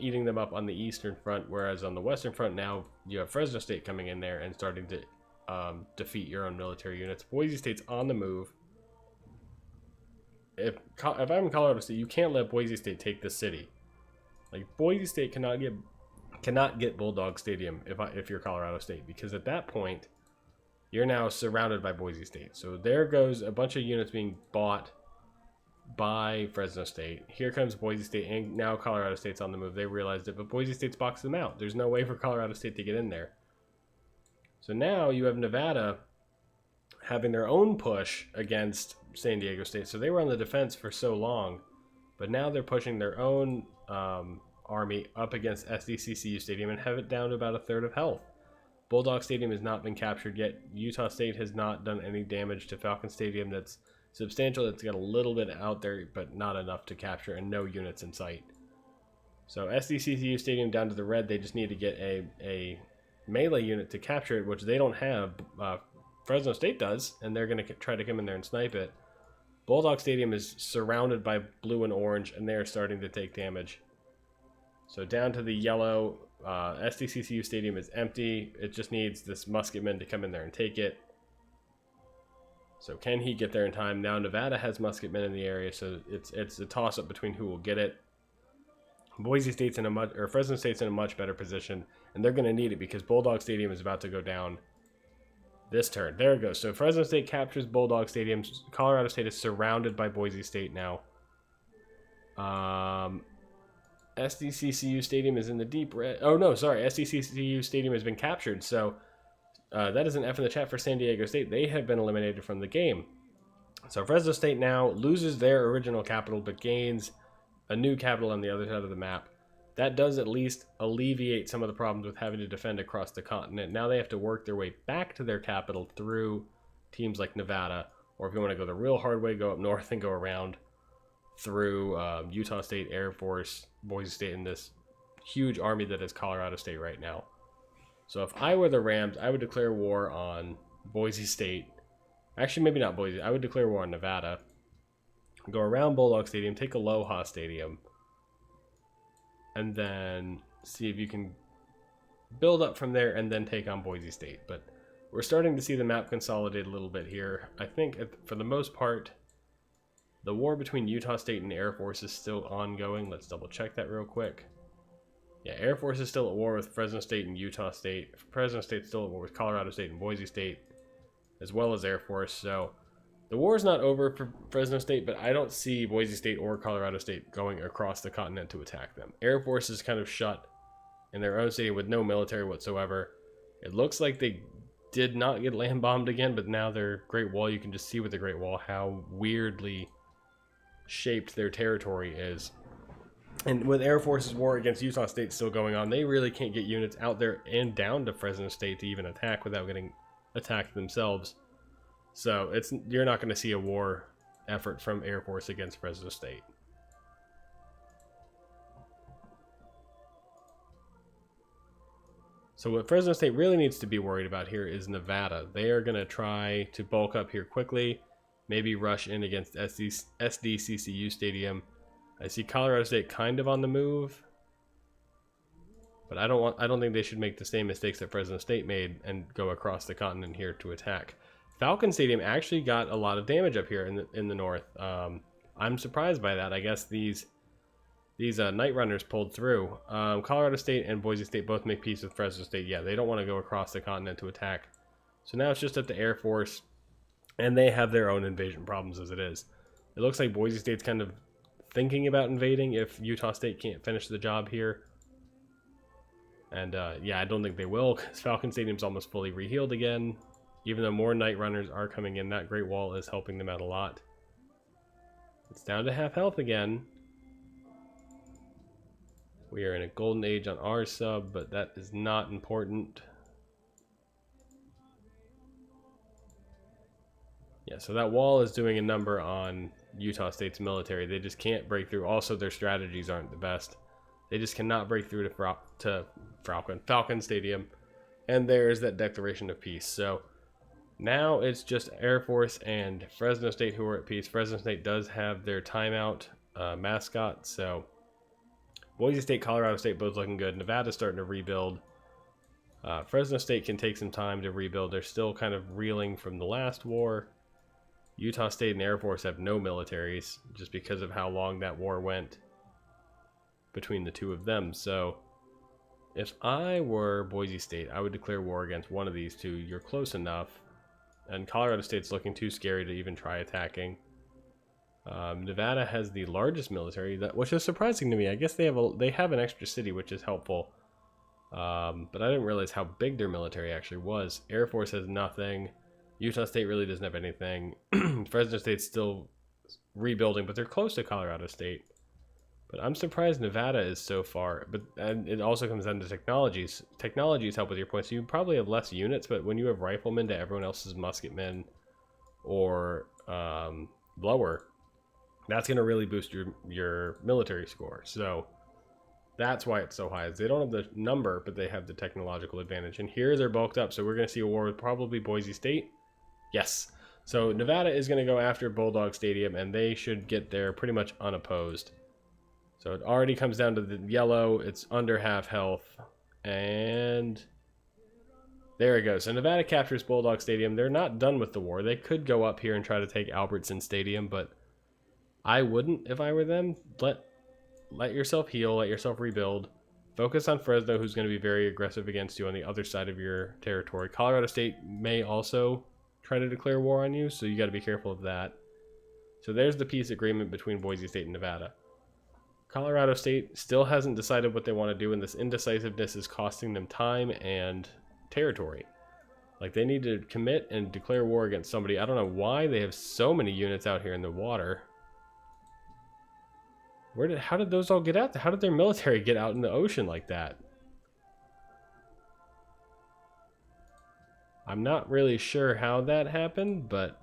eating them up on the eastern front, whereas on the western front now you have Fresno State coming in there and starting to defeat your own military units. Boise State's on the move. If I'm in Colorado State, you can't let Boise State take the city. Like, Boise State cannot get Bulldog Stadium if you're Colorado State, because at that point you're now surrounded by Boise State. So there goes a bunch of units being bought by Fresno State. Here comes Boise State, and now Colorado State's on the move. They realized it, but Boise State's boxed them out. There's no way for Colorado State to get in there. So now you have Nevada having their own push against San Diego State. So they were on the defense for so long, but now they're pushing their own army up against SDCCU Stadium and have it down to about a third of health. Bulldog Stadium has not been captured yet. Utah State has not done any damage to Falcon Stadium that's substantial. It's got a little bit out there, but not enough to capture, and no units in sight. So SDCCU Stadium down to the red. They just need to get a melee unit to capture it, which they don't have. Fresno State does, and they're going to try to come in there and snipe it. Bulldog Stadium is surrounded by blue and orange, and they're starting to take damage. So down to the yellow, SDCCU Stadium is empty. It just needs this musketman to come in there and take it. So can he get there in time? Now Nevada has musketmen in the area, so it's a toss-up between who will get it. Boise State's Fresno State's in a much better position, and they're going to need it because Bulldog Stadium is about to go down this turn. There it goes. So Fresno State captures Bulldog Stadium. Colorado State is surrounded by Boise State now. SDCCU Stadium is in the deep red. Oh no, sorry, SDCCU Stadium has been captured. So that is an F in the chat for San Diego State. They have been eliminated from the game. So Fresno State now loses their original capital, but gains a new capital on the other side of the map. That does at least alleviate some of the problems with having to defend across the continent. Now they have to work their way back to their capital through teams like Nevada, or if you want to go the real hard way, go up north and go around through Utah State, Air Force, Boise State, and this huge army that is Colorado State right now. So if I were the Rams, I would declare war on Boise State. Actually, maybe not Boise. I would declare war on Nevada. Go around Bulldog Stadium, take Aloha Stadium, and then see if you can build up from there and then take on Boise State. But we're starting to see the map consolidate a little bit here. I think for the most part, the war between Utah State and Air Force is still ongoing. Let's double check that real quick. Yeah, Air Force is still at war with Fresno State and Utah State. Fresno State's still at war with Colorado State and Boise State, as well as Air Force. So the war is not over for Fresno State, but I don't see Boise State or Colorado State going across the continent to attack them. Air Force is kind of shut in their own stadium with no military whatsoever. It looks like they did not get land bombed again, but now their Great Wall, you can just see with the Great Wall how weirdly shaped their territory is. And with Air Force's war against Utah State still going on, they really can't get units out there and down to Fresno State to even attack without getting attacked themselves. So you're not going to see a war effort from Air Force against Fresno State. So what Fresno State really needs to be worried about here is Nevada. They are going to try to bulk up here quickly, maybe rush in against SDCCU Stadium. I see Colorado State kind of on the move, but I don't think they should make the same mistakes that Fresno State made and go across the continent here to attack. Falcon Stadium actually got a lot of damage up here in the north. I'm surprised by that. I guess these Night Runners pulled through. Colorado State and Boise State both make peace with Fresno State. Yeah, they don't want to go across the continent to attack. So now it's just up to Air Force, and they have their own invasion problems as it is. It looks like Boise State's kind of thinking about invading if Utah State can't finish the job here. And yeah, I don't think they will, because Falcon Stadium's almost fully rehealed again. Even though more Night Runners are coming in, that Great Wall is helping them out a lot. It's down to half health again. We are in a golden age on our sub, but that is not important. Yeah, so that wall is doing a number on Utah State's military. They just can't break through. Also, their strategies aren't the best. They just cannot break through to Falcon Stadium. And there's that declaration of peace. So now it's just Air Force and Fresno State who are at peace. Fresno State does have their timeout mascot. So Boise State, Colorado State both looking good. Nevada's starting to rebuild. Fresno State can take some time to rebuild. They're still kind of reeling from the last war. Utah State and Air Force have no militaries just because of how long that war went between the two of them. So if I were Boise State, I would declare war against one of these two. You're close enough. And Colorado State's looking too scary to even try attacking. Nevada has the largest military, which is surprising to me. I guess they have an extra city, which is helpful. But I didn't realize how big their military actually was. Air Force has nothing. Utah State really doesn't have anything. Fresno State's still rebuilding, but they're close to Colorado State. But I'm surprised Nevada is so far. And it also comes down to technologies. Technologies help with your points. So you probably have less units, but when you have riflemen to everyone else's musketmen or blower, that's going to really boost your military score. So that's why it's so high. They don't have the number, but they have the technological advantage. And here they're bulked up, so we're going to see a war with probably Boise State. Yes. So Nevada is going to go after Bulldog Stadium, and they should get there pretty much unopposed. So it already comes down to the yellow. It's under half health. And there it goes. So Nevada captures Bulldog Stadium. They're not done with the war. They could go up here and try to take Albertson Stadium, but I wouldn't if I were them. Let yourself heal. Let yourself rebuild. Focus on Fresno, who's going to be very aggressive against you on the other side of your territory. Colorado State may also try to declare war on you, so you got to be careful of that. So there's the peace agreement between Boise State and Nevada. Colorado State still hasn't decided what they want to do, and this indecisiveness is costing them time and territory. Like, they need to commit and declare war against somebody. I don't know why they have so many units out here in the water. How did those all get out? How did their military get out in the ocean like that? I'm not really sure how that happened, but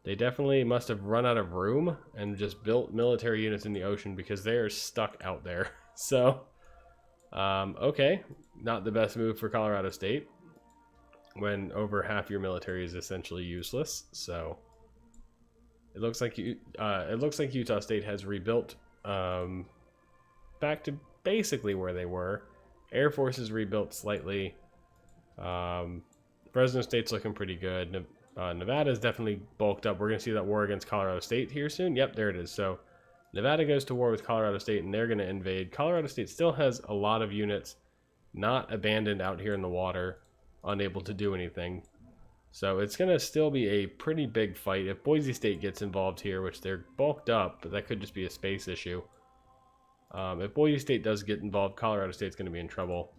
they definitely must have run out of room and just built military units in the ocean because they are stuck out there. So, okay, not the best move for Colorado State when over half your military is essentially useless. So it looks like Utah State has rebuilt back to basically where they were. Air Force is rebuilt slightly. Fresno State's looking pretty good. Nevada's definitely bulked up. We're going to see that war against Colorado State here soon. Yep, there it is. So Nevada goes to war with Colorado State, and they're going to invade. Colorado State still has a lot of units not abandoned out here in the water, unable to do anything. So it's going to still be a pretty big fight. If Boise State gets involved here, which they're bulked up, but that could just be a space issue. If Boise State does get involved, Colorado State's going to be in trouble.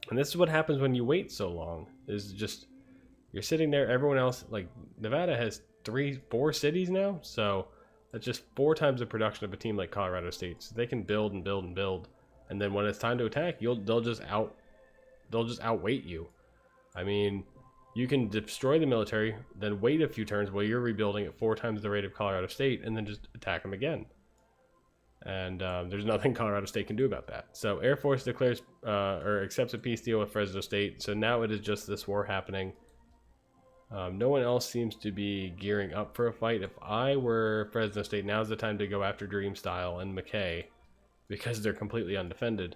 And this is what happens when you wait so long. Is just you're sitting there, everyone else, like Nevada has 4 cities now, so that's just 4 times the production of a team like Colorado State. So they can build and build and build, and then when it's time to attack, they'll just outweight you. I mean, you can destroy the military, then wait a few turns while you're rebuilding at 4 times the rate of Colorado State, and then just attack them again. And there's nothing Colorado State can do about that. So Air Force declares or accepts a peace deal with Fresno State. So now it is just this war happening. No one else seems to be gearing up for a fight. If I were Fresno State, now's the time to go after Dreamstyle and McKay, because they're completely undefended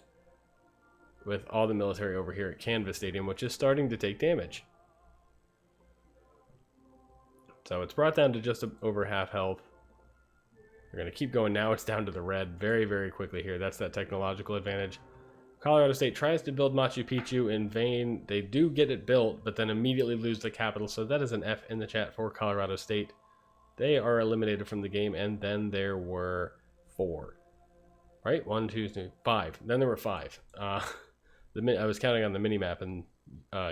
with all the military over here at Canvas Stadium, which is starting to take damage. So it's brought down to just over half health. We're going to keep going now. It's down to the red very, very quickly here. That's that technological advantage. Colorado State tries to build Machu Picchu in vain. They do get it built, but then immediately lose the capital. So that is an F in the chat for Colorado State. They are eliminated from the game, and then there were 4. Right? 1, 2, 3, 5. Then there were 5. I was counting on the mini-map, and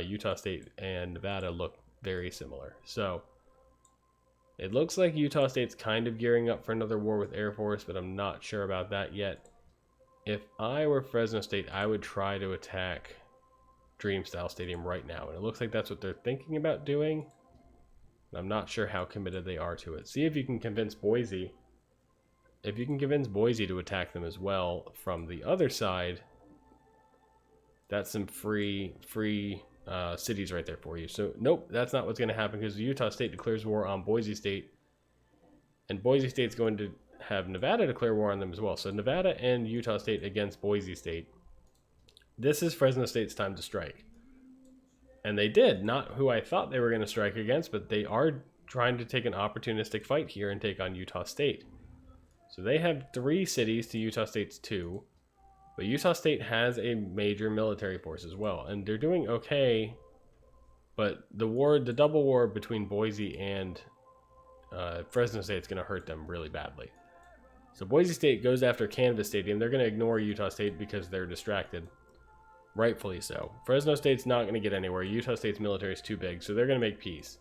Utah State and Nevada look very similar. So it looks like Utah State's kind of gearing up for another war with Air Force, but I'm not sure about that yet. If I were Fresno State, I would try to attack Dreamstyle Stadium right now. And it looks like that's what they're thinking about doing. I'm not sure how committed they are to it. See if you can convince Boise. If you can convince Boise to attack them as well from the other side, that's some free cities right there for you. So nope, that's not what's going to happen, because Utah State declares war on Boise State, and Boise State's going to have Nevada declare war on them as well. So Nevada and Utah State against Boise State. This is Fresno State's time to strike, and they did. Not who I thought they were going to strike against, but they are trying to take an opportunistic fight here and take on Utah State. So they have 3 cities to Utah State's 2. But Utah State has a major military force as well, and they're doing okay. But the double war between Boise and Fresno State is going to hurt them really badly. So Boise State goes after Canvas Stadium. They're going to ignore Utah State because they're distracted. Rightfully so. Fresno State's not going to get anywhere. Utah State's military is too big, so they're going to make peace.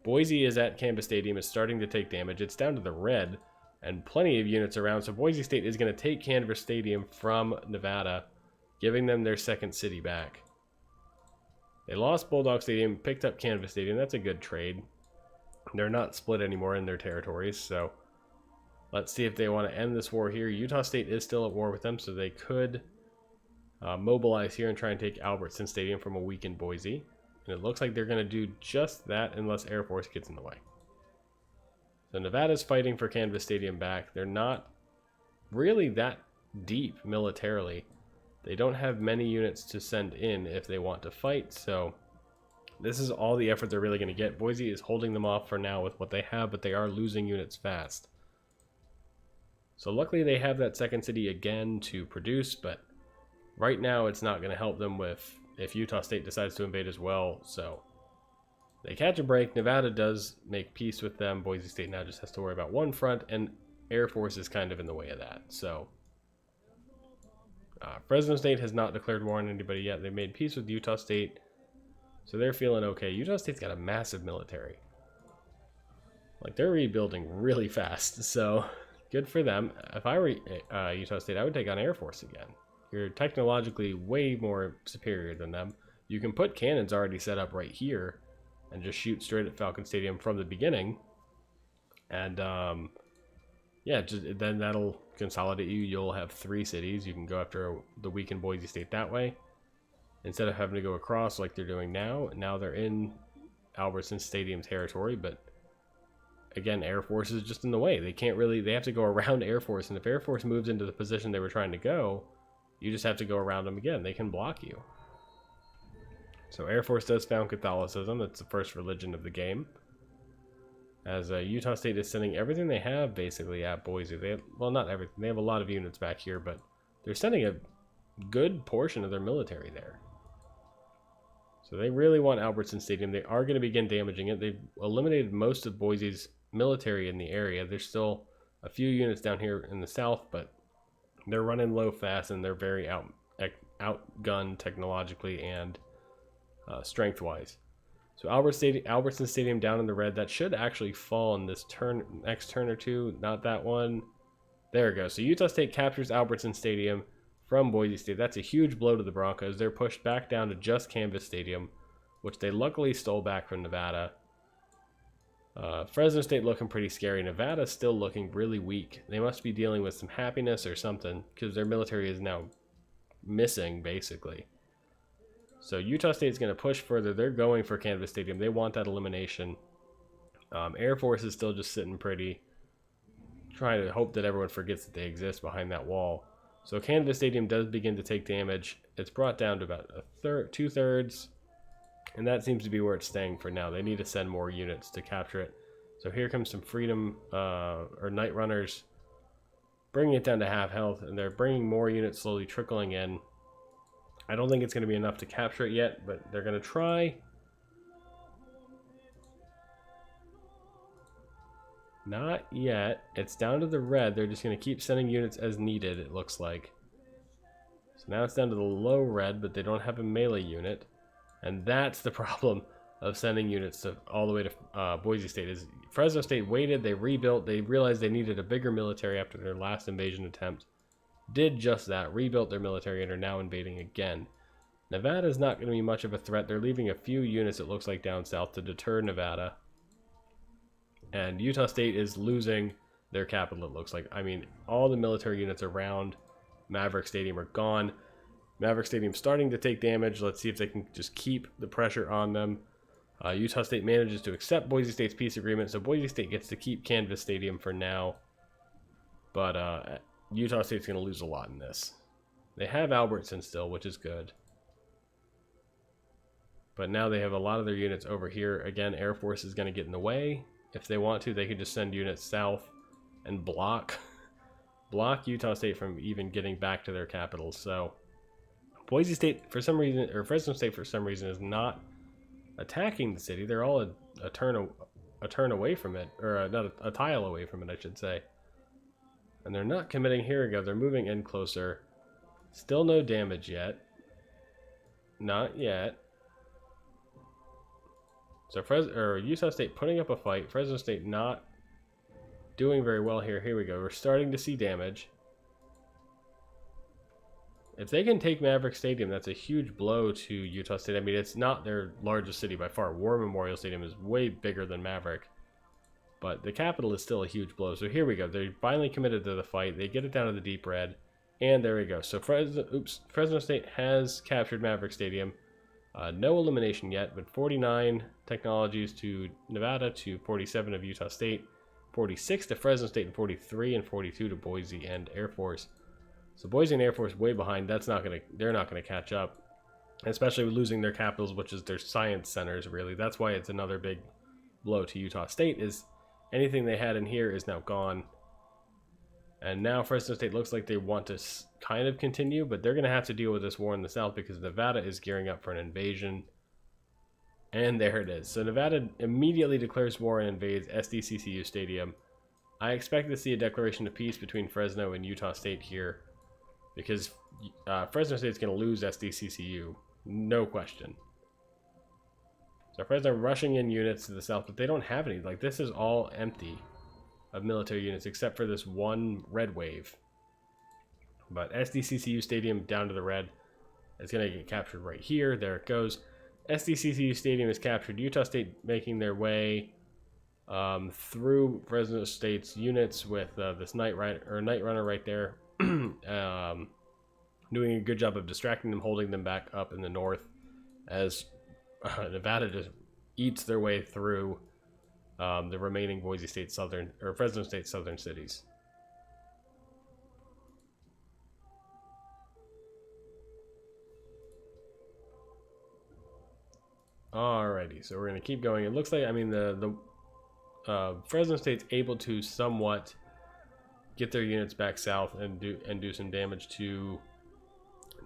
Boise is at Canvas Stadium, is starting to take damage. It's down to the red, and plenty of units around. So Boise State is going to take Canvas Stadium from Nevada, giving them their second city back. They lost Bulldog Stadium, picked up Canvas Stadium. That's a good trade. They're not split anymore in their territories, so let's see if they want to end this war here. Utah State is still at war with them, so they could mobilize here and try and take Albertson Stadium from a weakened Boise. And it looks like they're going to do just that unless Air Force gets in the way. So Nevada's fighting for Canvas Stadium back. They're not really that deep militarily. They don't have many units to send in if they want to fight, so this is all the effort they're really going to get. Boise is holding them off for now with what they have, but they are losing units fast. So luckily they have that second city again to produce, but right now it's not going to help them with if Utah State decides to invade as well. So they catch a break. Nevada does make peace with them. Boise State now just has to worry about one front, and Air Force is kind of in the way of that. So Fresno State has not declared war on anybody yet. They made peace with Utah State, so they're feeling okay. Utah State's got a massive military. Like, they're rebuilding really fast, so good for them. If I were Utah State, I would take on Air Force again. You're technologically way more superior than them. You can put cannons already set up right here and just shoot straight at Falcon Stadium from the beginning. And yeah, then that'll consolidate you. You'll have 3 cities. You can go after the weakened Boise State that way, instead of having to go across like they're doing now. Now they're in Albertson Stadium territory, but again, Air Force is just in the way. They can't really, they have to go around Air Force, and if Air Force moves into the position they were trying to go, you just have to go around them again. They can block you. So Air Force does found Catholicism. That's the first religion of the game. As Utah State is sending everything they have basically at Boise. They have, well, not everything. They have a lot of units back here, but they're sending a good portion of their military there. So they really want Albertson Stadium. They are going to begin damaging it. They've eliminated most of Boise's military in the area. There's still a few units down here in the south, but they're running low fast, and they're very outgunned technologically and strength-wise. So Albertson Stadium down in the red. That should actually fall in this next turn or two. Not that one. There it goes. So Utah State captures Albertson Stadium from Boise State. That's a huge blow to the Broncos. They're pushed back down to just Canvas Stadium, which they luckily stole back from Nevada. Fresno State looking pretty scary. Nevada still looking really weak. They must be dealing with some happiness or something, because their military is now missing, basically. So Utah State's going to push further. They're going for Canvas Stadium. They want that elimination. Air Force is still just sitting pretty, trying to hope that everyone forgets that they exist behind that wall. So Canvas Stadium does begin to take damage. It's brought down to about two-thirds, and that seems to be where it's staying for now. They need to send more units to capture it. So here comes some Freedom or Night Runners, bringing it down to half health, and they're bringing more units slowly trickling in. I don't think it's going to be enough to capture it yet, but they're going to try. Not yet. It's down to the red. They're just going to keep sending units as needed, it looks like. So now it's down to the low red, but they don't have a melee unit. And that's the problem of sending units to all the way to Boise State. Is Fresno State waited, they rebuilt, they realized they needed a bigger military after their last invasion attempt. Did just that, rebuilt their military, and are now invading again. Nevada is not going to be much of a threat. They're leaving a few units, it looks like, down south to deter Nevada. And Utah State is losing their capital, it looks like. I mean, all the military units around Maverick Stadium are gone. Maverick Stadium starting to take damage. Let's see if they can just keep the pressure on them. Utah State manages to accept Boise State's peace agreement, so Boise State gets to keep Canvas Stadium for now. But Utah State's going to lose a lot in this. They have Albertson still, which is good. But now they have a lot of their units over here. Again, Air Force is going to get in the way. If they want to, they could just send units south and block Utah State from even getting back to their capital. So Boise State, for some reason, or Fresno State, for some reason, is not attacking the city. They're all a turn away from it, or not a tile away from it, I should say. And they're not committing. Here we go. They're moving in closer. Still no damage yet. Not yet. So Utah State putting up a fight. Fresno State not doing very well here. Here we go. We're starting to see damage. If they can take Maverick Stadium, that's a huge blow to Utah State. I mean, it's not their largest city by far. War Memorial Stadium is way bigger than Maverick. But the capital is still a huge blow. So here we go. They finally committed to the fight. They get it down to the deep red. And there we go. So Fresno State has captured Maverick Stadium. No elimination yet, but 49 technologies to Nevada to 47 of Utah State. 46 to Fresno State, and 43 and 42 to Boise and Air Force. So Boise and Air Force way behind. They're not gonna catch up. Especially with losing their capitals, which is their science centers, really. That's why it's another big blow to Utah State, is anything they had in here is now gone. And now Fresno State looks like they want to kind of continue, but they're going to have to deal with this war in the south because Nevada is gearing up for an invasion. And there it is. So Nevada immediately declares war and invades SDCCU Stadium. I expect to see a declaration of peace between Fresno and Utah State here, because Fresno State's going to lose SDCCU, no question. So Fresno rushing in units to the south, but they don't have any. Like, this is all empty of military units except for this one red wave. But SDCCU Stadium down to the red is going to get captured right here. There it goes. SDCCU Stadium is captured. Utah State making their way through Fresno State's units with this Night Runner right there, doing a good job of distracting them, holding them back up in the north as Nevada just eats their way through the remaining Fresno State southern cities. Alrighty, so we're gonna keep going. It looks like, I mean, the Fresno State's able to somewhat get their units back south and do some damage to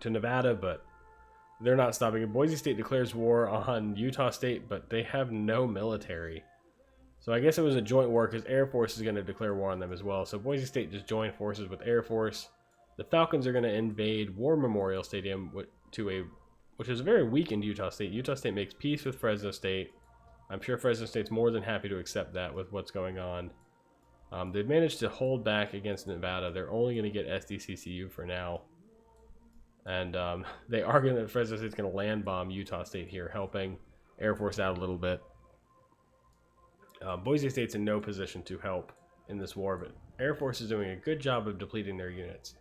Nevada, but they're not stopping it. Boise State declares war on Utah State, but they have no military. So I guess it was a joint war because Air Force is going to declare war on them as well. So Boise State just joined forces with Air Force. The Falcons are going to invade War Memorial Stadium, which is very weakened Utah State. Utah State makes peace with Fresno State. I'm sure Fresno State's more than happy to accept that with what's going on. They've managed to hold back against Nevada. They're only going to get SDCCU for now. And they argue that Fresno State's going to land bomb Utah State here, helping Air Force out a little bit. Boise State's in no position to help in this war, but Air Force is doing a good job of depleting their units.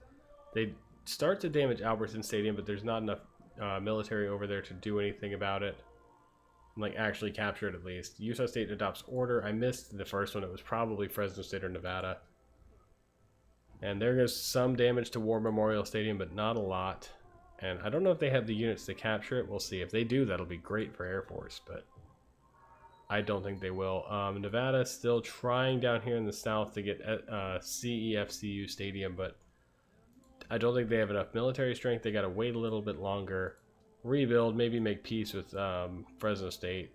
They start to damage Albertson Stadium, but there's not enough military over there to do anything about it. Like, actually capture it at least. Utah State adopts order. I missed the first one. It was probably Fresno State or Nevada. And there goes some damage to War Memorial Stadium, but not a lot. And I don't know if they have the units to capture it. We'll see. If they do, that'll be great for Air Force, but I don't think they will. Nevada still trying down here in the south to get CEFCU Stadium, but I don't think they have enough military strength. They got to wait a little bit longer, rebuild, maybe make peace with Fresno State.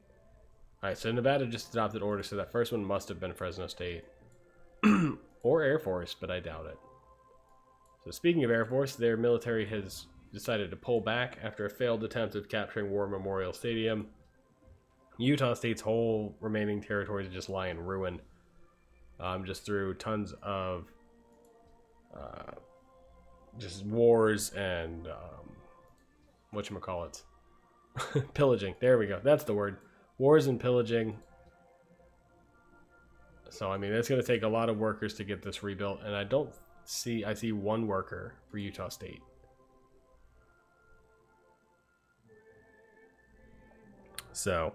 All right, so Nevada just adopted order, so that first one must have been Fresno State or Air Force, but I doubt it. So speaking of Air Force, their military has decided to pull back after a failed attempt at capturing War Memorial Stadium. Utah State's whole remaining territories just lie in ruin, just through tons of just wars and whatchamacallit, pillaging. There we go. That's the word. Wars and pillaging. So, I mean, it's going to take a lot of workers to get this rebuilt, and I see one worker for Utah State. So,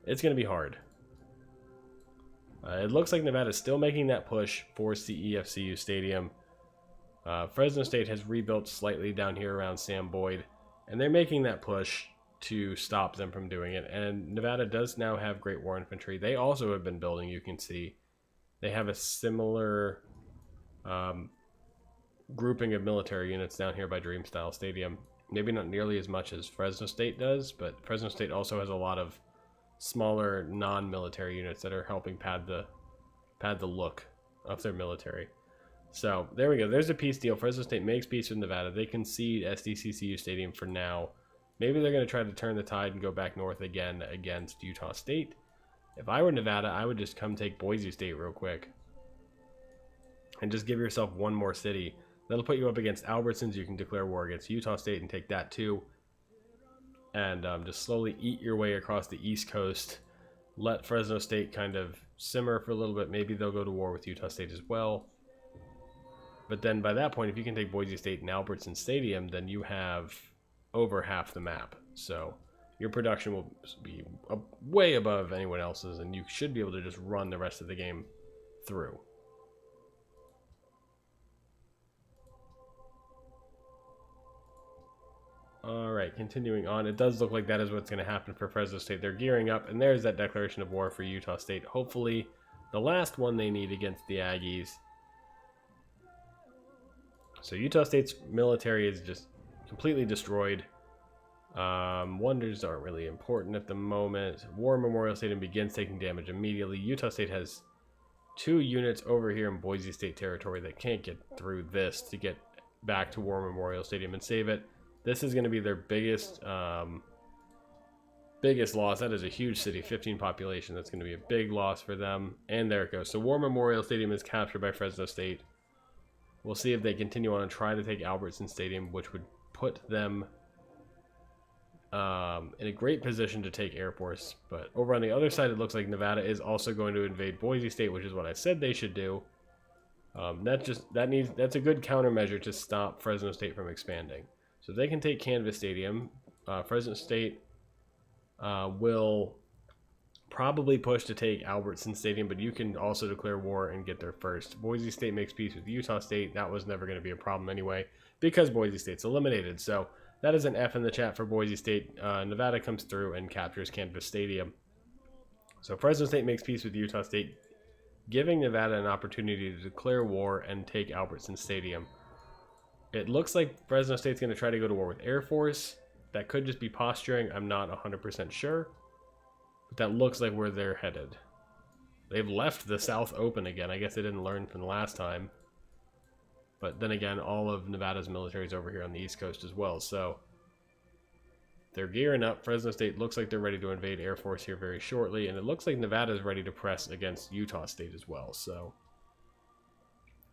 it's going to be hard. It looks like Nevada's still making that push for CEFCU Stadium. Fresno State has rebuilt slightly down here around Sam Boyd, and they're making that push to stop them from doing it. And Nevada does now have Great War Infantry. They also have been building, you can see. They have a similar grouping of military units down here by Dreamstyle Stadium. Maybe not nearly as much as Fresno State does, but Fresno State also has a lot of smaller non-military units that are helping pad the look of their military. So there we go. There's a peace deal. Fresno State makes peace with Nevada. They concede SDCCU Stadium for now. Maybe they're going to try to turn the tide and go back north again against Utah State. If I were Nevada, I would just come take Boise State real quick and just give yourself one more city. That'll put you up against Albertsons. You can declare war against Utah State and take that too. And just slowly eat your way across the East Coast. Let Fresno State kind of simmer for a little bit. Maybe they'll go to war with Utah State as well. But then by that point, if you can take Boise State and Albertson Stadium, then you have over half the map. So your production will be way above anyone else's, and you should be able to just run the rest of the game through. Alright, continuing on. It does look like that is what's going to happen for Fresno State. They're gearing up, and there's that declaration of war for Utah State. Hopefully, the last one they need against the Aggies. So Utah State's military is just completely destroyed. Wonders aren't really important at the moment. War Memorial Stadium begins taking damage immediately. Utah State has 2 units over here in Boise State territory that can't get through this to get back to War Memorial Stadium and save it. This is going to be their biggest biggest loss. That is a huge city, 15 population. That's going to be a big loss for them. And there it goes. So War Memorial Stadium is captured by Fresno State. We'll see if they continue on and try to take Albertson Stadium, which would put them in a great position to take Air Force. But over on the other side, it looks like Nevada is also going to invade Boise State, which is what I said they should do. That's a good countermeasure to stop Fresno State from expanding. So they can take Canvas Stadium. Fresno State will probably push to take Albertson Stadium, but you can also declare war and get there first. Boise State makes peace with Utah State. That was never going to be a problem anyway because Boise State's eliminated. So that is an F in the chat for Boise State. Nevada comes through and captures Canvas Stadium. So Fresno State makes peace with Utah State, giving Nevada an opportunity to declare war and take Albertson Stadium. It looks like Fresno State's going to try to go to war with Air Force. That could just be posturing. I'm not 100% sure. But that looks like where they're headed. They've left the South open again. I guess they didn't learn from the last time. But then again, all of Nevada's military is over here on the East Coast as well. So they're gearing up. Fresno State looks like they're ready to invade Air Force here very shortly. And it looks like Nevada is ready to press against Utah State as well. So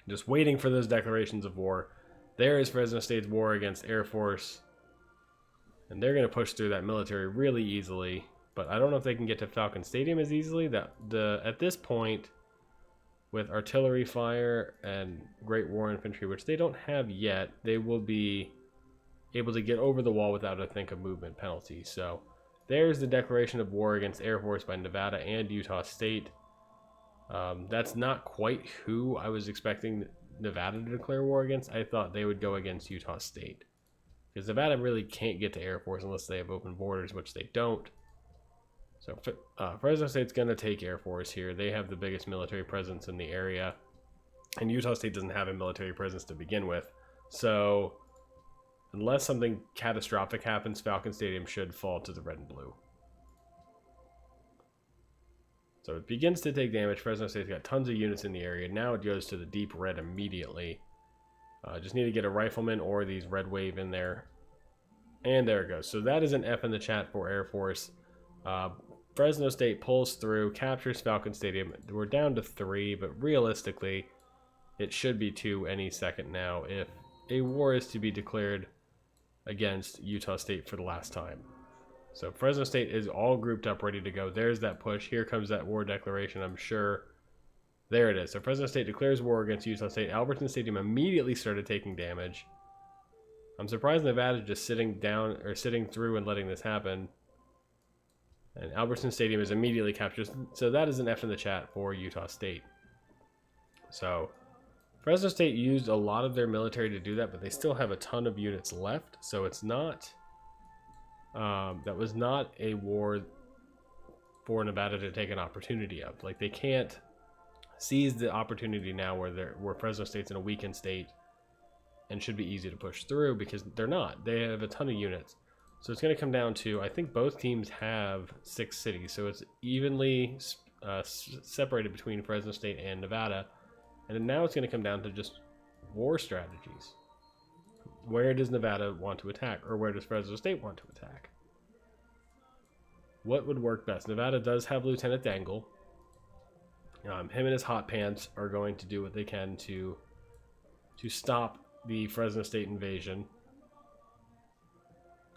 just waiting for those declarations of war. There is Fresno State's war against Air Force. And they're going to push through that military really easily. But I don't know if they can get to Falcon Stadium as easily. At this point, with artillery fire and Great War Infantry, which they don't have yet, they will be able to get over the wall without, I think, a movement penalty. So there's the declaration of war against Air Force by Nevada and Utah State. That's not quite who I was expecting Nevada to declare war against. I thought they would go against Utah State, because Nevada really can't get to Air Force unless they have open borders, which they don't. So Fresno State's going to take Air Force here. They have the biggest military presence in the area. And Utah State doesn't have a military presence to begin with. So unless something catastrophic happens, Falcon Stadium should fall to the red and blue. So it begins to take damage. Fresno State's got tons of units in the area. Now it goes to the deep red immediately. Just need to get a rifleman or these red wave in there. And there it goes. So that is an F in the chat for Air Force. Fresno State pulls through, captures Falcon Stadium. We're down to 3, but realistically, it should be 2 any second now if a war is to be declared against Utah State for the last time. So Fresno State is all grouped up, ready to go. There's that push. Here comes that war declaration, I'm sure. There it is. So Fresno State declares war against Utah State. Albertson Stadium immediately started taking damage. I'm surprised Nevada just sitting down or sitting through and letting this happen. And Albertson Stadium is immediately captured. So that is an F in the chat for Utah State. So Fresno State used a lot of their military to do that, but they still have a ton of units left. So it's not... that was not a war for Nevada to take an opportunity of. Like, they can't seize the opportunity now where Fresno State's in a weakened state and should be easy to push through, because they're not. They have a ton of units. So it's going to come down to, I think both teams have 6 cities, so it's evenly separated between Fresno State and Nevada. And now it's going to come down to just war strategies. Where does Nevada want to attack, or where does Fresno State want to attack? What would work best? Nevada does have Lieutenant Dangle. Him and his hot pants are going to do what they can to stop the Fresno State invasion.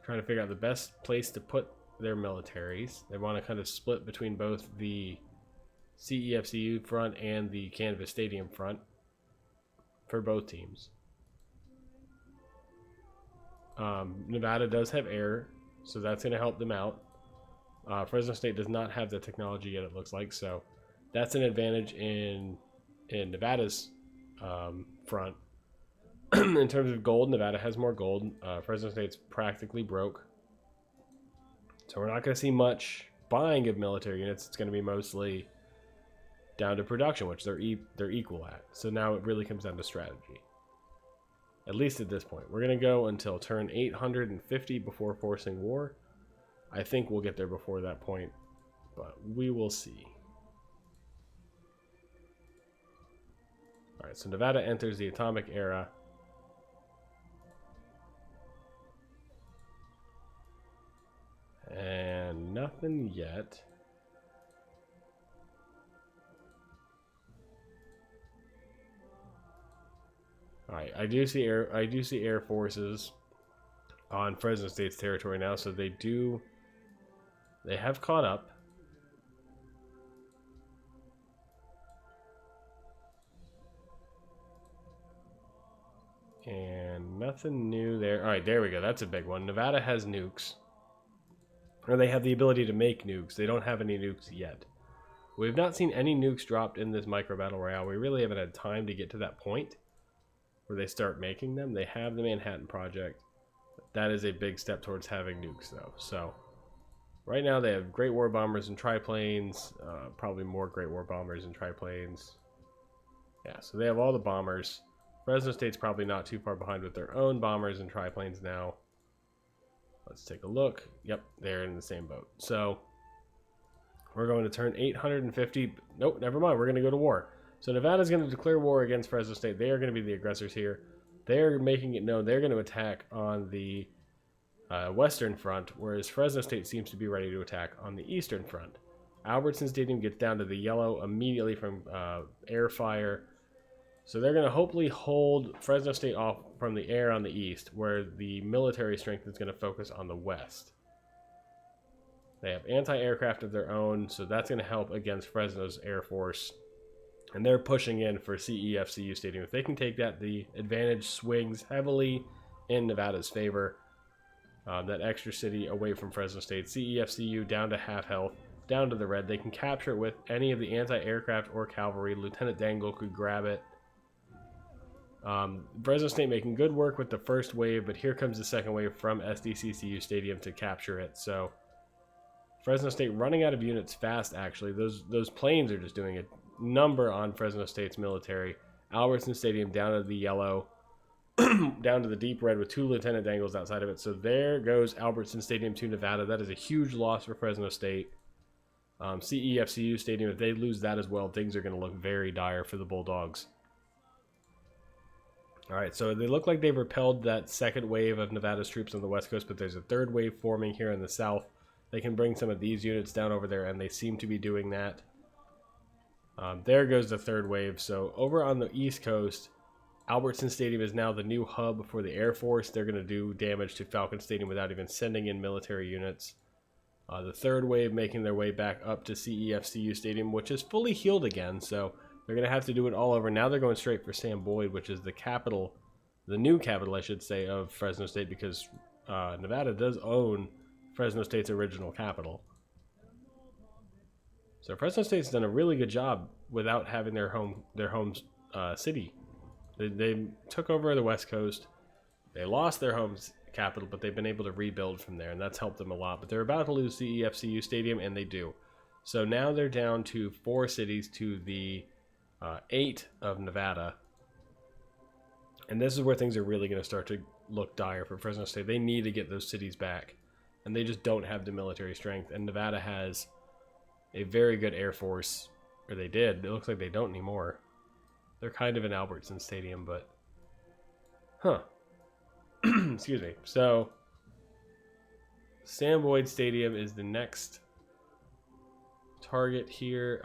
Trying to figure out the best place to put their militaries. They want to kind of split between both the CEFCU front and the Canvas Stadium front for both teams. Nevada does have air, so that's going to help them out. Fresno State does not have the technology yet, it looks like, so that's an advantage in Nevada's front. In terms of gold, Nevada has more gold. Fresno State's practically broke. So we're not going to see much buying of military units. It's going to be mostly down to production, which they're equal at. So now it really comes down to strategy. At least at this point. We're going to go until turn 850 before forcing war. I think we'll get there before that point, but we will see. Alright, so Nevada enters the atomic era. And nothing yet. Alright, I do see air forces on Fresno State's territory now, so they have caught up. And nothing new there. Alright, there we go. That's a big one. Nevada has nukes. Or they have the ability to make nukes. They don't have any nukes yet. We've not seen any nukes dropped in this Micro Battle Royale. We really haven't had time to get to that point where they start making them. They have the Manhattan Project. That is a big step towards having nukes, though. So, right now they have Great War Bombers and triplanes. Probably more Great War Bombers and triplanes. Yeah, so they have all the bombers. Fresno State's probably not too far behind with their own bombers and triplanes now. Let's take a look. Yep, they're in the same boat. So, we're going to turn 850. Nope, never mind. We're going to go to war. So, Nevada's going to declare war against Fresno State. They are going to be the aggressors here. They're making it known they're going to attack on the western front, whereas Fresno State seems to be ready to attack on the eastern front. Albertson Stadium gets down to the yellow immediately from air fire. So they're going to hopefully hold Fresno State off from the air on the east, where the military strength is going to focus on the west. They have anti-aircraft of their own, so that's going to help against Fresno's Air Force. And they're pushing in for CEFCU Stadium. If they can take that, the advantage swings heavily in Nevada's favor. That extra city away from Fresno State. CEFCU down to half health, down to the red. They can capture it with any of the anti-aircraft or cavalry. Lieutenant Dangle could grab it. Fresno State making good work with the first wave, but here comes the second wave from SDCCU Stadium to capture it. So Fresno State running out of units fast, actually. Those planes are just doing a number on Fresno State's military. Albertson Stadium down to the yellow, down to the deep red with 2 Lieutenant Dangles outside of it. So there goes Albertson Stadium to Nevada. That is a huge loss for Fresno State. CEFCU Stadium, if they lose that as well, things are going to look very dire for the Bulldogs. Alright, so they look like they've repelled that second wave of Nevada's troops on the west coast, but there's a third wave forming here in the south. They can bring some of these units down over there, and they seem to be doing that. There goes the third wave. So over on the east coast, Albertson Stadium is now the new hub for the Air Force. They're going to do damage to Falcon Stadium without even sending in military units. The third wave making their way back up to CEFCU Stadium, which is fully healed again, so they're going to have to do it all over. Now they're going straight for Sam Boyd, which is the capital, the new capital, I should say, of Fresno State, because Nevada does own Fresno State's original capital. So Fresno State's done a really good job without having their home city. They took over the West Coast. They lost their home capital, but they've been able to rebuild from there, and that's helped them a lot. But they're about to lose CEFCU Stadium, and they do. So now they're down to 4 cities to the 8 of Nevada. And this is where things are really going to start to look dire for Fresno State. They need to get those cities back, and they just don't have the military strength. And Nevada has a very good Air Force, or they did. It looks like they don't anymore. They're kind of in Albertson Stadium, but... Excuse me. So, Sam Boyd Stadium is the next target here.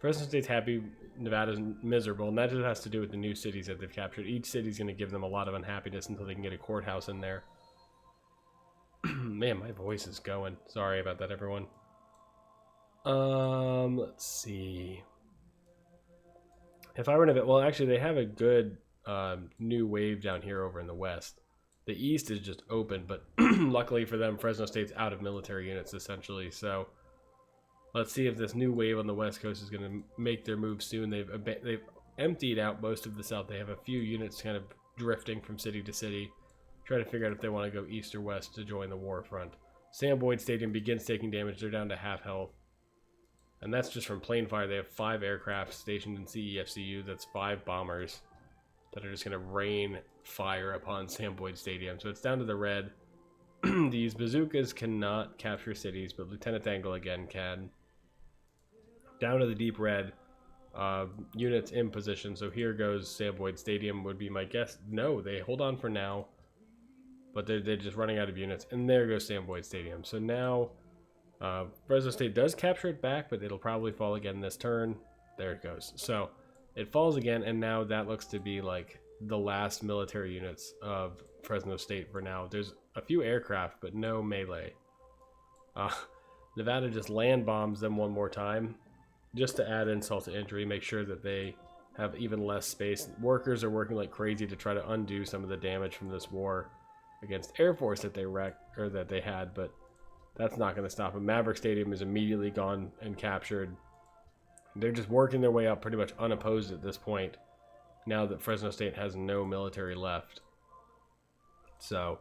Fresno State's happy, Nevada's miserable, and that just has to do with the new cities that they've captured. Each city's going to give them a lot of unhappiness until they can get a courthouse in there. Man, my voice is going. Sorry about that, everyone. Let's see. If I were to... Well, actually, they have a good new wave down here over in the west. The east is just open, but luckily for them, Fresno State's out of military units, essentially. So, let's see if this new wave on the west coast is going to make their move soon. They've emptied out most of the south. They have a few units kind of drifting from city to city, trying to figure out if they want to go east or west to join the war front. Sam Boyd Stadium begins taking damage. They're down to half health. And that's just from plane fire. They have 5 aircraft stationed in CEFCU. That's 5 bombers that are just going to rain fire upon Sam Boyd Stadium. So it's down to the red. These bazookas cannot capture cities, but Lieutenant Dangle again can. Down to the deep red. units in position. So here goes Sam Boyd Stadium would be my guess. No, they hold on for now, but they're just running out of units. And there goes Sam Boyd Stadium. So now Fresno State does capture it back, but it'll probably fall again this turn. There it goes. So it falls again, and now that looks to be like the last military units of Fresno State for now. There's a few aircraft, but no melee. Nevada just land bombs them one more time, just to add insult to injury, make sure that they have even less space. Workers are working like crazy to try to undo some of the damage from this war against Air Force that they wrecked, or that they had, but that's not going to stop them. Maverick Stadium is immediately gone and captured. They're just working their way up pretty much unopposed at this point, now that Fresno State has no military left. So,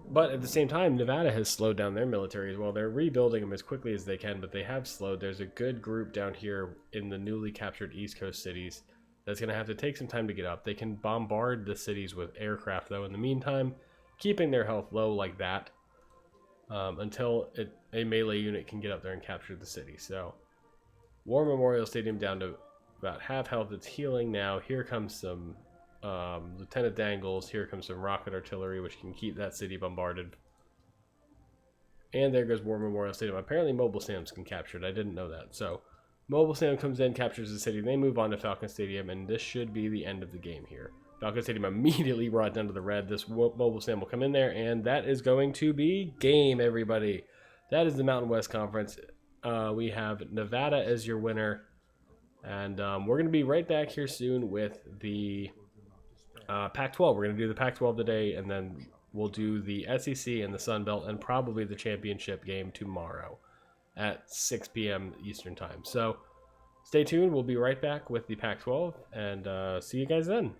but at the same time, Nevada has slowed down their military as well. They're rebuilding them as quickly as they can, but they have slowed. There's a good group down here in the newly captured East Coast cities that's going to have to take some time to get up. They can bombard the cities with aircraft, though, in the meantime, keeping their health low like that until a melee unit can get up there and capture the city. So, War Memorial Stadium down to about half health. It's healing now. Here comes some Lieutenant Dangles. Here comes some rocket artillery, which can keep that city bombarded. And there goes War Memorial Stadium. Apparently Mobile Sam's can capture it. I didn't know that. So Mobile Sam comes in, captures the city. They move on to Falcon Stadium, and this should be the end of the game here. Falcon Stadium immediately brought down to the red. This Mobile Sam will come in there, and that is going to be game, everybody. That is the Mountain West Conference. We have Nevada as your winner. And we're going to be right back here soon with the Pac-12. We're going to do the Pac-12 today, and then we'll do the SEC and the Sun Belt, and probably the championship game tomorrow at 6 p.m. Eastern Time. So stay tuned. We'll be right back with the Pac-12, and see you guys then.